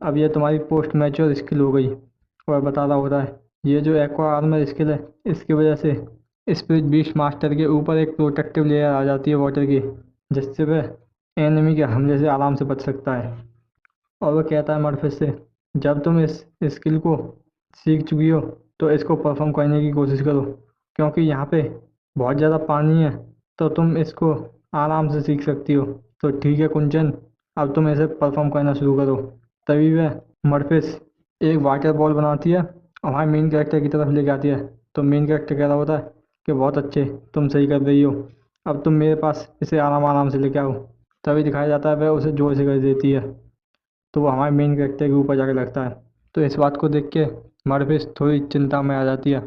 अब ये तुम्हारी पोस्ट मैच्योर स्किल हो गई। और बता रहा होता है ये जो एक्वा आर्मर स्किल है इसकी वजह से स्पिरिट बीस्ट मास्टर के ऊपर एक प्रोटेक्टिव लेयर आ जाती है वाटर की, जिससे वह एनिमी के हमले से आराम से बच सकता है। और वह कहता है मर्फिस से जब तुम इस स्किल को सीख चुकी हो तो इसको परफॉर्म करने की कोशिश करो, क्योंकि यहाँ पे बहुत ज़्यादा पानी है तो तुम इसको आराम से सीख सकती हो। तो ठीक है कुंचन, अब तुम इसे परफॉर्म करना शुरू करो। तभी वह मर्फिस एक वाटर बॉल बनाती है और हमारे मेन कैरेक्टर की तरफ लेके आती है। तो मेन कैरेक्टर कह रहा होता है कि बहुत अच्छे, तुम सही कर रही हो, अब तुम मेरे पास इसे आराम आराम से लेके आओ। तभी दिखाया जाता है वह उसे जोर से कर देती है तो वो हमारे मेन कैरेक्टर के ऊपर जाके लगता है। तो इस बात को देख के मर्फिस थोड़ी चिंता में आ जाती है।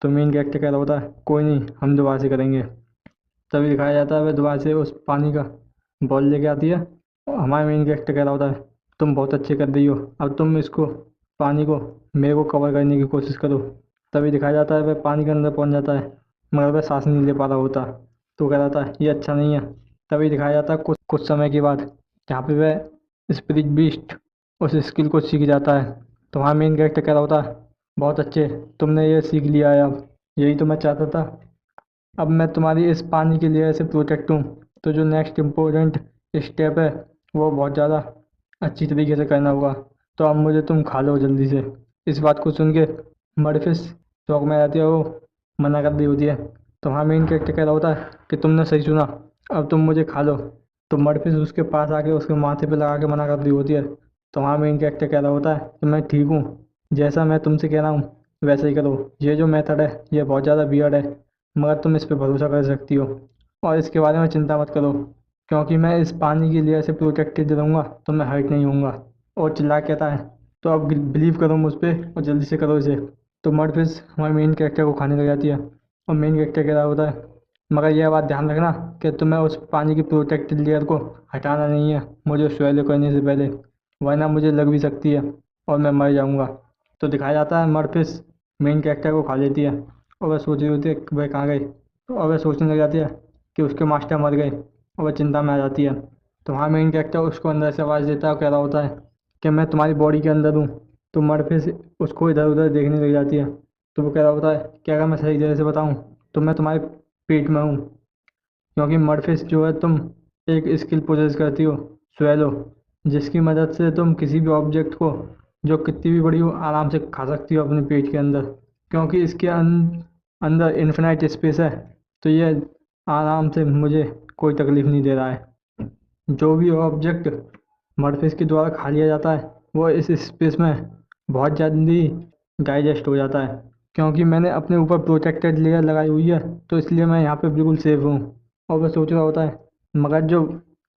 तो मेन कैरेक्टर कह रहा होता है कोई नहीं, हम दोबारा से करेंगे। तभी दिखाया जाता है वह दोबारा से उस पानी का बॉल लेके आती है और हमारा मेन कैरेक्टर कह रहा होता है तुम बहुत अच्छे कर रही हो, अब तुम इसको पानी को मेरे को कवर करने की कोशिश करो। तभी दिखाया जाता है वह पानी के अंदर पहुंच जाता है मगर वह सांस नहीं ले पा रहा होता। तो कह रहा था ये अच्छा नहीं है। तभी दिखाया जाता है कुछ कुछ समय के बाद जहाँ पे वह स्पिरिट बीस्ट उस स्किल को सीख जाता है। तो वहाँ मेन कैरेक्टर कह रहा होता है बहुत अच्छे, तुमने ये सीख लिया है, अब यही तो मैं चाहता था। अब मैं तुम्हारी इस पानी की लेयर से प्रोटेक्ट हूँ, तो जो नेक्स्ट इम्पोर्टेंट स्टेप है वो बहुत ज़्यादा अच्छी तरीके से करना होगा। तो अब मुझे तुम खा लो जल्दी से। इस बात को सुन के मर्फिस शौक में आ जाती है, वो मना कर दी होती है। तो हाँ मेन कैरेक्टर कह रहा होता है कि तुमने सही सुना, अब तुम मुझे खा लो। तो मर्फिस उसके पास आके उसके माथे पे लगा के मना कर दी होती है। तो हाँ मेन कैरेक्टर कह रहा होता है कि मैं ठीक हूँ, जैसा मैं तुमसे कह रहा हूँ वैसा ही करो। ये जो मेथड है ये बहुत ज़्यादा वियर्ड है मगर तुम इस पे भरोसा कर सकती हो और इसके बारे में चिंता मत करो, क्योंकि मैं इस पानी की लेयर से प्रोटेक्टेड रहूँगा तो मैं हर्ट नहीं होऊंगा। और चिल्ला के कहता है तो अब बिलीव करो मुझ पर और जल्दी से करो इसे। तो मर्फिस हमारे मेन कैरेक्टर को खाने लग जाती है और मेन कैरेक्टर कह रहा होता है मगर यह बात ध्यान रखना कि तुम्हें उस पानी की प्रोटेक्टेड लेयर को हटाना नहीं है मुझे स्वैलो करने से पहले, वरना मुझे लग भी सकती है और मैं मर जाऊंगा। तो दिखाया जाता है मर्फिस मेन कैरेक्टर को खा लेती है और वह सोच रही होती है कि वह कहाँ गई। और वह सोचने लग जाती है कि उसके मास्टर मर गए और वह चिंता में आ जाती है। तो वहाँ मेन कैरेक्टर उसको अंदर से आवाज़ देता है और कह रहा होता है कि मैं तुम्हारी बॉडी के अंदर हूँ। तो मर्फिस उसको इधर उधर देखने लग जाती है। तो वो कह रहा होता है कि अगर मैं सही तरह से बताऊँ तो मैं तुम्हारे पेट में हूँ, क्योंकि मर्फिस जो है तुम एक स्किल पोजेस करती हो स्वेलो, जिसकी मदद से तुम किसी भी ऑब्जेक्ट को जो कितनी भी बड़ी हो आराम से खा सकती हो अपने पेट के अंदर, क्योंकि इसके अंदर इन्फिनाइट स्पेस है। तो ये आराम से मुझे कोई तकलीफ नहीं दे रहा है। जो भी ऑब्जेक्ट मर्फिस के द्वारा खा लिया जाता है वो इस स्पेस में बहुत जल्दी डाइजेस्ट हो जाता है, क्योंकि मैंने अपने ऊपर प्रोटेक्टेड लेयर लगाई हुई है तो इसलिए मैं यहाँ पे बिल्कुल सेफ हूँ। और वह सोच रहा होता है मगर जो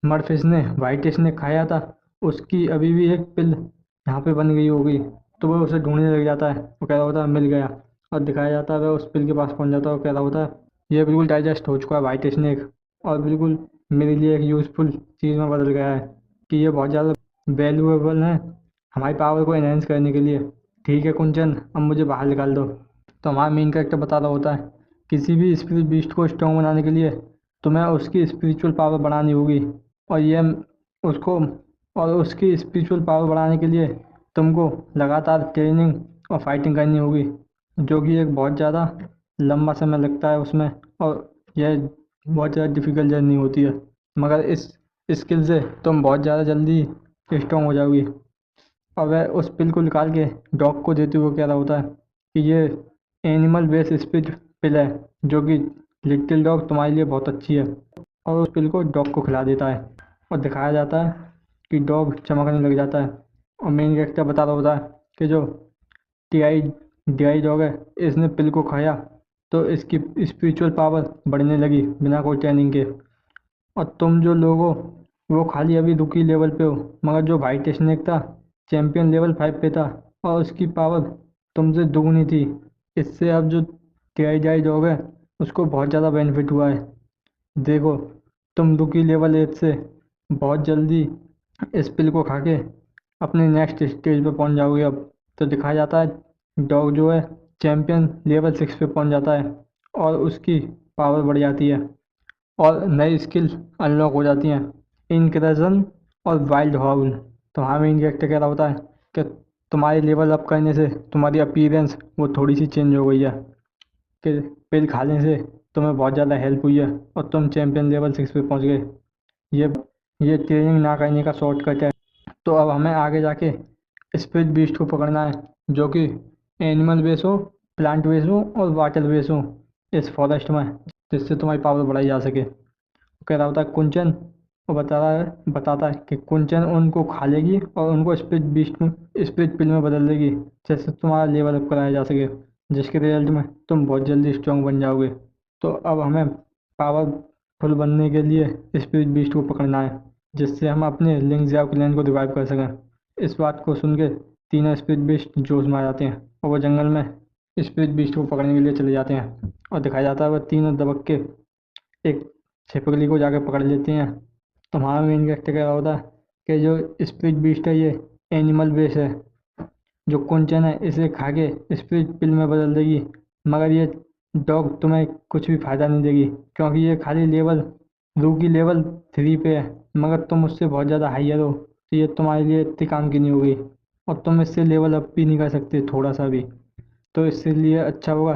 मर्फिस ने वाइटिस ने खाया था उसकी अभी भी एक पिल यहाँ पे बन गई होगी। तो वह उसे ढूंढने लग जाता है, वो कह रहा होता है मिल गया। और दिखाया जाता है वह उस पिल के पास पहुँच जाता है और कह रहा होता है ये बिल्कुल डाइजेस्ट हो चुका है वाइट स्नेक, और बिल्कुल मेरे लिए एक यूज़फुल चीज़ में बदल गया है कि ये बहुत ज़्यादा वैल्यूएबल है हमारी पावर को एनहेंस करने के लिए। ठीक है कुंचन, अब मुझे बाहर निकाल दो। तो हमारा मेन कैरेक्टर बता रहा होता है किसी भी स्पिरिट बीस्ट को स्ट्रॉन्ग बनाने के लिए तुम्हें उसकी स्पिरिचुअल पावर बढ़ानी होगी, और ये उसको और उसकी स्पिरिचुअल पावर बढ़ाने के लिए तुमको लगातार ट्रेनिंग और फाइटिंग करनी होगी, जो कि एक बहुत ज़्यादा लंबा समय लगता है उसमें, और यह बहुत ज़्यादा डिफ़िकल्ट जर्नी होती है। मगर इस स्किल से तुम बहुत ज़्यादा जल्दी स्ट्रॉन्ग हो जाओगी। और वह उस पिल को निकाल के डॉग को देते हुए कह रहा होता है कि ये एनिमल बेस्ड स्पिरिट पिल है जो कि लिटिल डॉग तुम्हारे लिए बहुत अच्छी है। और उस पिल को डॉग को खिला देता है और दिखाया जाता है कि डॉग चमकने लग जाता है। और मेन कैरेक्टर बता रहा होता है कि जो टीआई डीआई डॉग है इसने पिल को खाया तो इसकी स्पिरिचुअल पावर बढ़ने लगी बिना कोई ट्रेनिंग के। और तुम जो लोग हो वो खाली अभी रुकी लेवल पे हो, मगर जो वाइट स्नेक था चैंपियन लेवल 5 पे था और उसकी पावर तुमसे दुगनी थी। इससे अब जो टीआई डॉग है उसको बहुत ज़्यादा बेनिफिट हुआ है। देखो तुम रुकी लेवल 8 से बहुत जल्दी इस पिल को खा के अपने नेक्स्ट स्टेज पे पहुंच जाओगे अब। तो दिखाया जाता है डॉग जो है चैंपियन लेवल 6 पे पहुंच जाता है और उसकी पावर बढ़ जाती है और नई स्किल अनलॉक हो जाती हैं इनक्रजन और वाइल्ड हाउल। तो हाँ मेन कैरेक्टर कह रहा होता है कि तुम्हारी लेवल अप करने से तुम्हारी अपीयरेंस वो थोड़ी सी चेंज हो गई है, कि पिल खाने से तुम्हें बहुत ज़्यादा हेल्प हुई है और तुम चैंपियन लेवल 6 पे पहुंच गए। ये ये ट्रेनिंग ना करने का शॉर्टकट है। तो अब हमें आगे जाके स्पिरिट बीस्ट को पकड़ना है जो कि एनिमल बेस हो, प्लांट बेस हो और वाटर बेस हो इस फॉरेस्ट में, जिससे तुम्हारी पावर बढ़ाई जा सके। कह रहा होता है कुंचन, और बताता है कि कुंचन उनको खा लेगी और उनको स्पिरिट बीस्ट में स्पिरिट पिल में बदल देगी, जैसे तुम्हारा लेवल अप कराया जा सके, जिसके रिजल्ट में तुम बहुत जल्दी स्ट्रॉन्ग बन जाओगे। तो अब हमें पावरफुल बनने के लिए स्पिरिट बीस्ट को पकड़ना है, जिससे हम अपने लिंक ज़ियाओ क्लैन को रिवाइव कर सकें। इस बात को सुन के तीनों स्पिरिट बीस्ट जोश में आ जाते हैं और वो जंगल में स्पिरिट बीस्ट को पकड़ने के लिए चले जाते हैं। और दिखाया जाता है वह तीनों दबक के एक छिपकली को जाकर पकड़ लेते हैं। तो हमारा मेन कैरेक्टर क्या होता है कि जो स्पिरिट बीस्ट है ये एनिमल बेस है, जो कुंचन है इसे खा के स्पिरिट पिल में बदल देगी। मगर ये डॉग तुम्हें कुछ भी फायदा नहीं देगी, क्योंकि ये खाली लेवल रूकी लेवल 3 पे है। मगर तुम उससे बहुत ज़्यादा हाइयर हो, तो ये तुम्हारे लिए इतनी काम की नहीं होगी, और तुम इससे लेवल अप भी नहीं कर सकते थोड़ा सा भी। तो इसलिए अच्छा होगा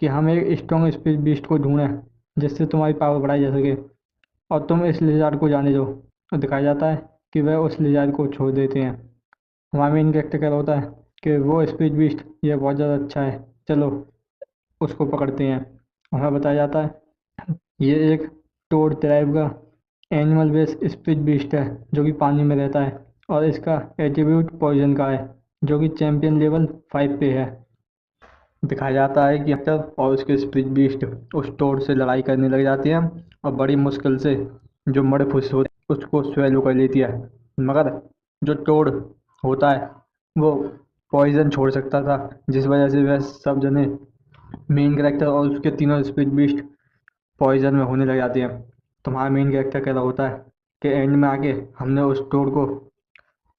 कि हम एक स्ट्रॉन्ग स्पिरिट बीस्ट को ढूंढें जिससे तुम्हारी पावर बढ़ाई जा सके, और तुम इस लिजार्ड को जाने दो। और दिखाया जाता है कि वह उस लिजार्ड को छोड़ देते हैं। हमारा मेन कैरेक्टर क्या होता है कि वो स्पीड बीस्ट ये बहुत ज़्यादा अच्छा है, चलो उसको पकड़ते हैं। हमें बताया जाता है ये एक टोड ट्राइब का एनिमल बेस्ड स्पीड बीस्ट है जो कि पानी में रहता है, और इसका एट्रीब्यूट पॉइजन का है जो कि चैंपियन लेवल 5 पे है। दिखाया जाता है कि एक्टर और उसके स्पीड बीस्ट उस टोड से लड़ाई करने लग जाती हैं, और बड़ी मुश्किल से जो मड़ फुस होती है उसको स्वेलो कर लेती है। मगर जो टोड होता है वो पॉइजन छोड़ सकता था, जिस वजह से वह सब जने मेन कैरेक्टर और उसके तीनों स्पीड बीस्ट पॉइजन में होने लग जाते हैं। तो हमारा मेन कैरेक्टर कैसा होता है कि एंड में आके हमने उस टोड को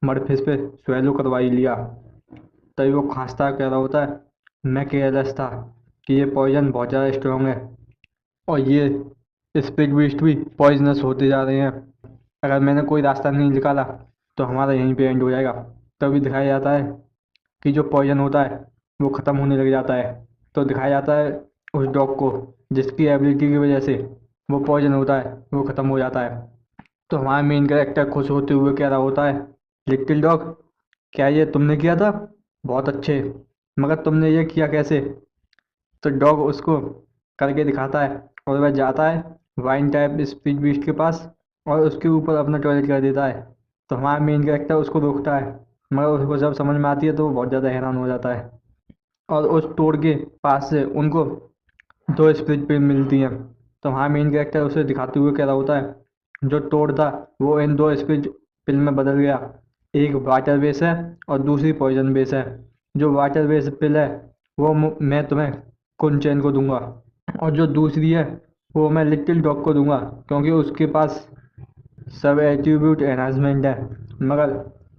मडफिस पे स्वेलो करवा ही लिया। तभी वो खांसता कह रहा होता है मैं केयरलेस था कि ये पॉइजन बहुत ज़्यादा स्ट्रांग है, और ये स्पीड बीस्ट भी पॉइजनस होते जा रहे हैं। अगर मैंने कोई रास्ता नहीं निकाला तो हमारा यहीं पे एंड हो जाएगा। तभी दिखाया जाता है कि जो पॉइजन होता है वो ख़त्म होने लग जाता है। तो दिखाया जाता है उस डॉग को जिसकी एबिलिटी की वजह से वो पॉइजन होता है वो ख़त्म हो जाता है। तो हमारा मेन कैरेक्टर खुश होते हुए कह रहा होता है लिटिल डॉग, क्या ये तुमने किया था? बहुत अच्छे, मगर तुमने ये किया कैसे? तो डॉग उसको करके दिखाता है, और वह जाता है वाइन टाइप स्पीड बीस्ट के पास और उसके ऊपर अपना टॉयलेट कर देता है। तो हमारा मेन कैरेक्टर उसको रोकता है, मगर उसको जब समझ में आती है तो वो बहुत ज़्यादा हैरान हो जाता है। और उस टोर के पास से उनको 2 स्पीड पिल मिलती हैं। तो हमारा मेन कैरेक्टर उसे दिखाते हुए कह रहा होता है जो टोर था वो इन 2 स्पीड पिल में बदल गया, एक वाटर बेस है और दूसरी पॉइजन बेस है। जो वाटर बेस पिल है वो मैं तुम्हें कुंचैन को दूंगा, और जो दूसरी है वो मैं लिटिल डॉग को दूंगा क्योंकि उसके पास सब एट्रीब्यूट एनहांसमेंट है। मगर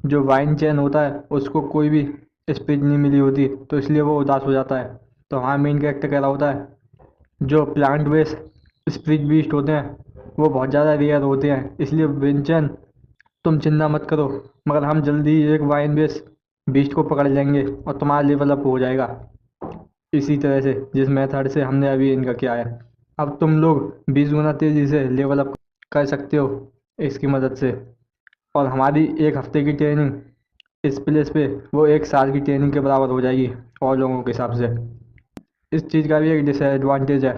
जो वाइन चैन होता है उसको कोई भी स्पीड नहीं मिली होती, तो इसलिए वो उदास हो जाता है। तो हाँ मेन कैरेक्टर कह रहा होता है जो प्लांट बेस्ड स्पीड बीस्ट होते हैं वो बहुत ज़्यादा रेयर होते हैं, इसलिए विंचन तुम चिंता मत करो, मगर हम जल्दी ही एक वाइन बेस्ड बीस्ट को पकड़ लेंगे और तुम्हारा लेवल अप हो जाएगा इसी तरह से जिस मेथड से हमने अभी इनका किया है। अब तुम लोग 20 गुना तेज़ी से लेवल अप कर सकते हो इसकी मदद से, और हमारी 1 हफ्ते की ट्रेनिंग इस प्लेस पे वो 1 साल की ट्रेनिंग के बराबर हो जाएगी और लोगों के हिसाब से। इस चीज़ का भी एक डिसएडवांटेज है,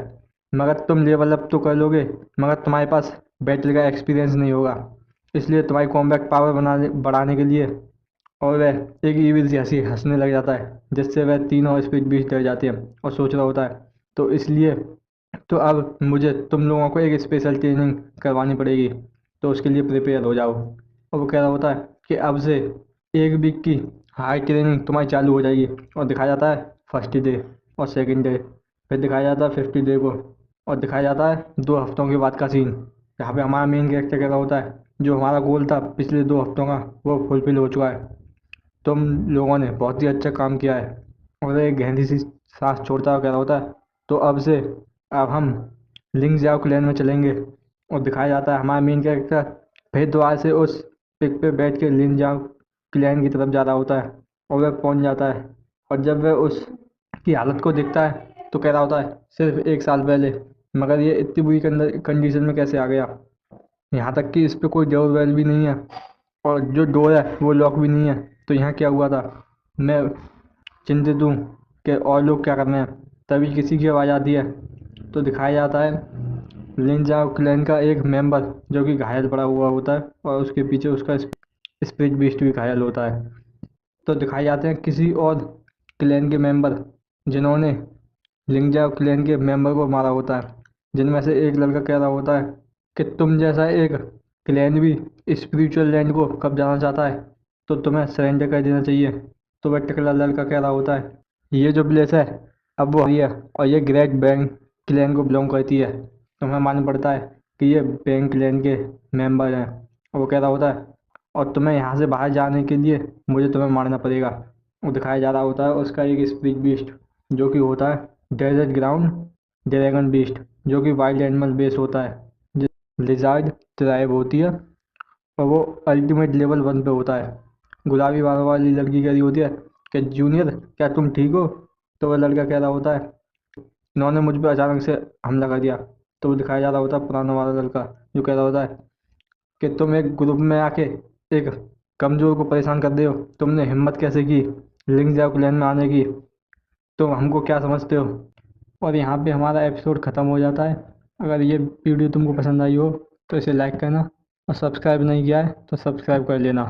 मगर तुम लेवल अप तो कर लोगे मगर तुम्हारे पास बैटल का एक्सपीरियंस नहीं होगा, इसलिए तुम्हारी कॉम्बैट पावर बढ़ाने के लिए। और वह एक ईविल सी हंसी हंसने लग जाता है जिससे वह तीनों स्पीड बीस्ट डर जाते हैं और सोच रहा होता है तो इसलिए तो अब मुझे तुम लोगों को एक स्पेशल ट्रेनिंग करवानी पड़ेगी, तो उसके लिए प्रिपेयर हो जाओ। और वो कह रहा होता है कि अब से 1 वीक की हाई ट्रेनिंग तुम्हारी चालू हो जाएगी। और दिखाया जाता है फर्स्ट डे और सेकंड डे, फिर दिखाया जाता है 50 डे को, और दिखाया जाता है 2 हफ्तों के बाद का सीन, जहाँ पे हमारा मेन कैरेक्टर कह रहा होता है जो हमारा गोल था पिछले 2 हफ्तों का वो फुलफिल हो चुका है, तुम लोगों ने बहुत ही अच्छा काम किया है। और एक गहरी सी सांस छोड़ता हुआ कह रहा होता है तो अब हम लिंक जाओ क्लैन में चलेंगे। और दिखाया जाता है हमारा मेन कैरेक्टर फिर द्वार से उस पिक पे बैठ के लिंक जाओ क्लैन की तरफ जा रहा होता है, और वह पहुंच जाता है। और जब वह उस की हालत को देखता है तो कह रहा होता है सिर्फ 1 साल पहले, मगर ये इतनी बुरी कंडीशन में कैसे आ गया? यहाँ तक कि इस पे कोई डोर वेल भी नहीं है, और जो डोर है वो लॉक भी नहीं है, तो यहाँ क्या हुआ था? मैं चिंतित हूँ कि और लोग क्या कर रहे हैं। तभी किसी की आवाज़ आती है, तो दिखाया जाता है लिंजा क्लैन का एक मेंबर जो कि घायल पड़ा हुआ होता है, और उसके पीछे उसका स्पिरिट बीस्ट भी घायल होता है। तो दिखाए जाते हैं किसी और क्लैन के मेंबर जिन्होंने लिंजा क्लैन के मेंबर को मारा होता है, जिनमें से एक लड़का कह रहा होता है कि तुम जैसा एक क्लैन भी स्पिरिचुअल लैंड को कब्जाना चाहता है तो तुम्हें सरेंडर कर देना चाहिए। तो वह टकला लड़का कह रहा होता है ये जो प्लेस है अब वो है और ये ग्रेट बैंक क्लैन को बिलोंग करती है। तो हमें मालूम पड़ता है कि ये बैंक क्लैन के मेंबर हैं। और वो कह रहा होता है और तुम्हें यहाँ से बाहर जाने के लिए मुझे तुम्हें मारना पड़ेगा। वो दिखाया जा रहा होता है उसका एक स्पीड बीस्ट जो कि होता है डेजर्ट ग्राउंड ड्रैगन बीस्ट, जो कि वाइल्ड एनिमल बेस होता है। लिजार्ड ट्राइब होती है और वो अल्टीमेट लेवल 1 पे होता है। गुलाबी बालों वाली लड़की कह रही होती है कि जूनियर क्या तुम ठीक हो? तो वह लड़का कह रहा होता है इन्होंने मुझ पर अचानक से हमला कर दिया। तो वो दिखाया जा रहा होता है पुराना वाला लड़का जो कह रहा होता है कि तुम एक ग्रुप में आके एक कमजोर को परेशान कर दे हो, तुमने हिम्मत कैसे की लिंक जाओ क्लैन में आने की, तुम हमको क्या समझते हो? और यहाँ पे हमारा एपिसोड ख़त्म हो जाता है। अगर ये वीडियो तुमको पसंद आई हो तो इसे लाइक करना और सब्सक्राइब नहीं किया है तो सब्सक्राइब कर लेना।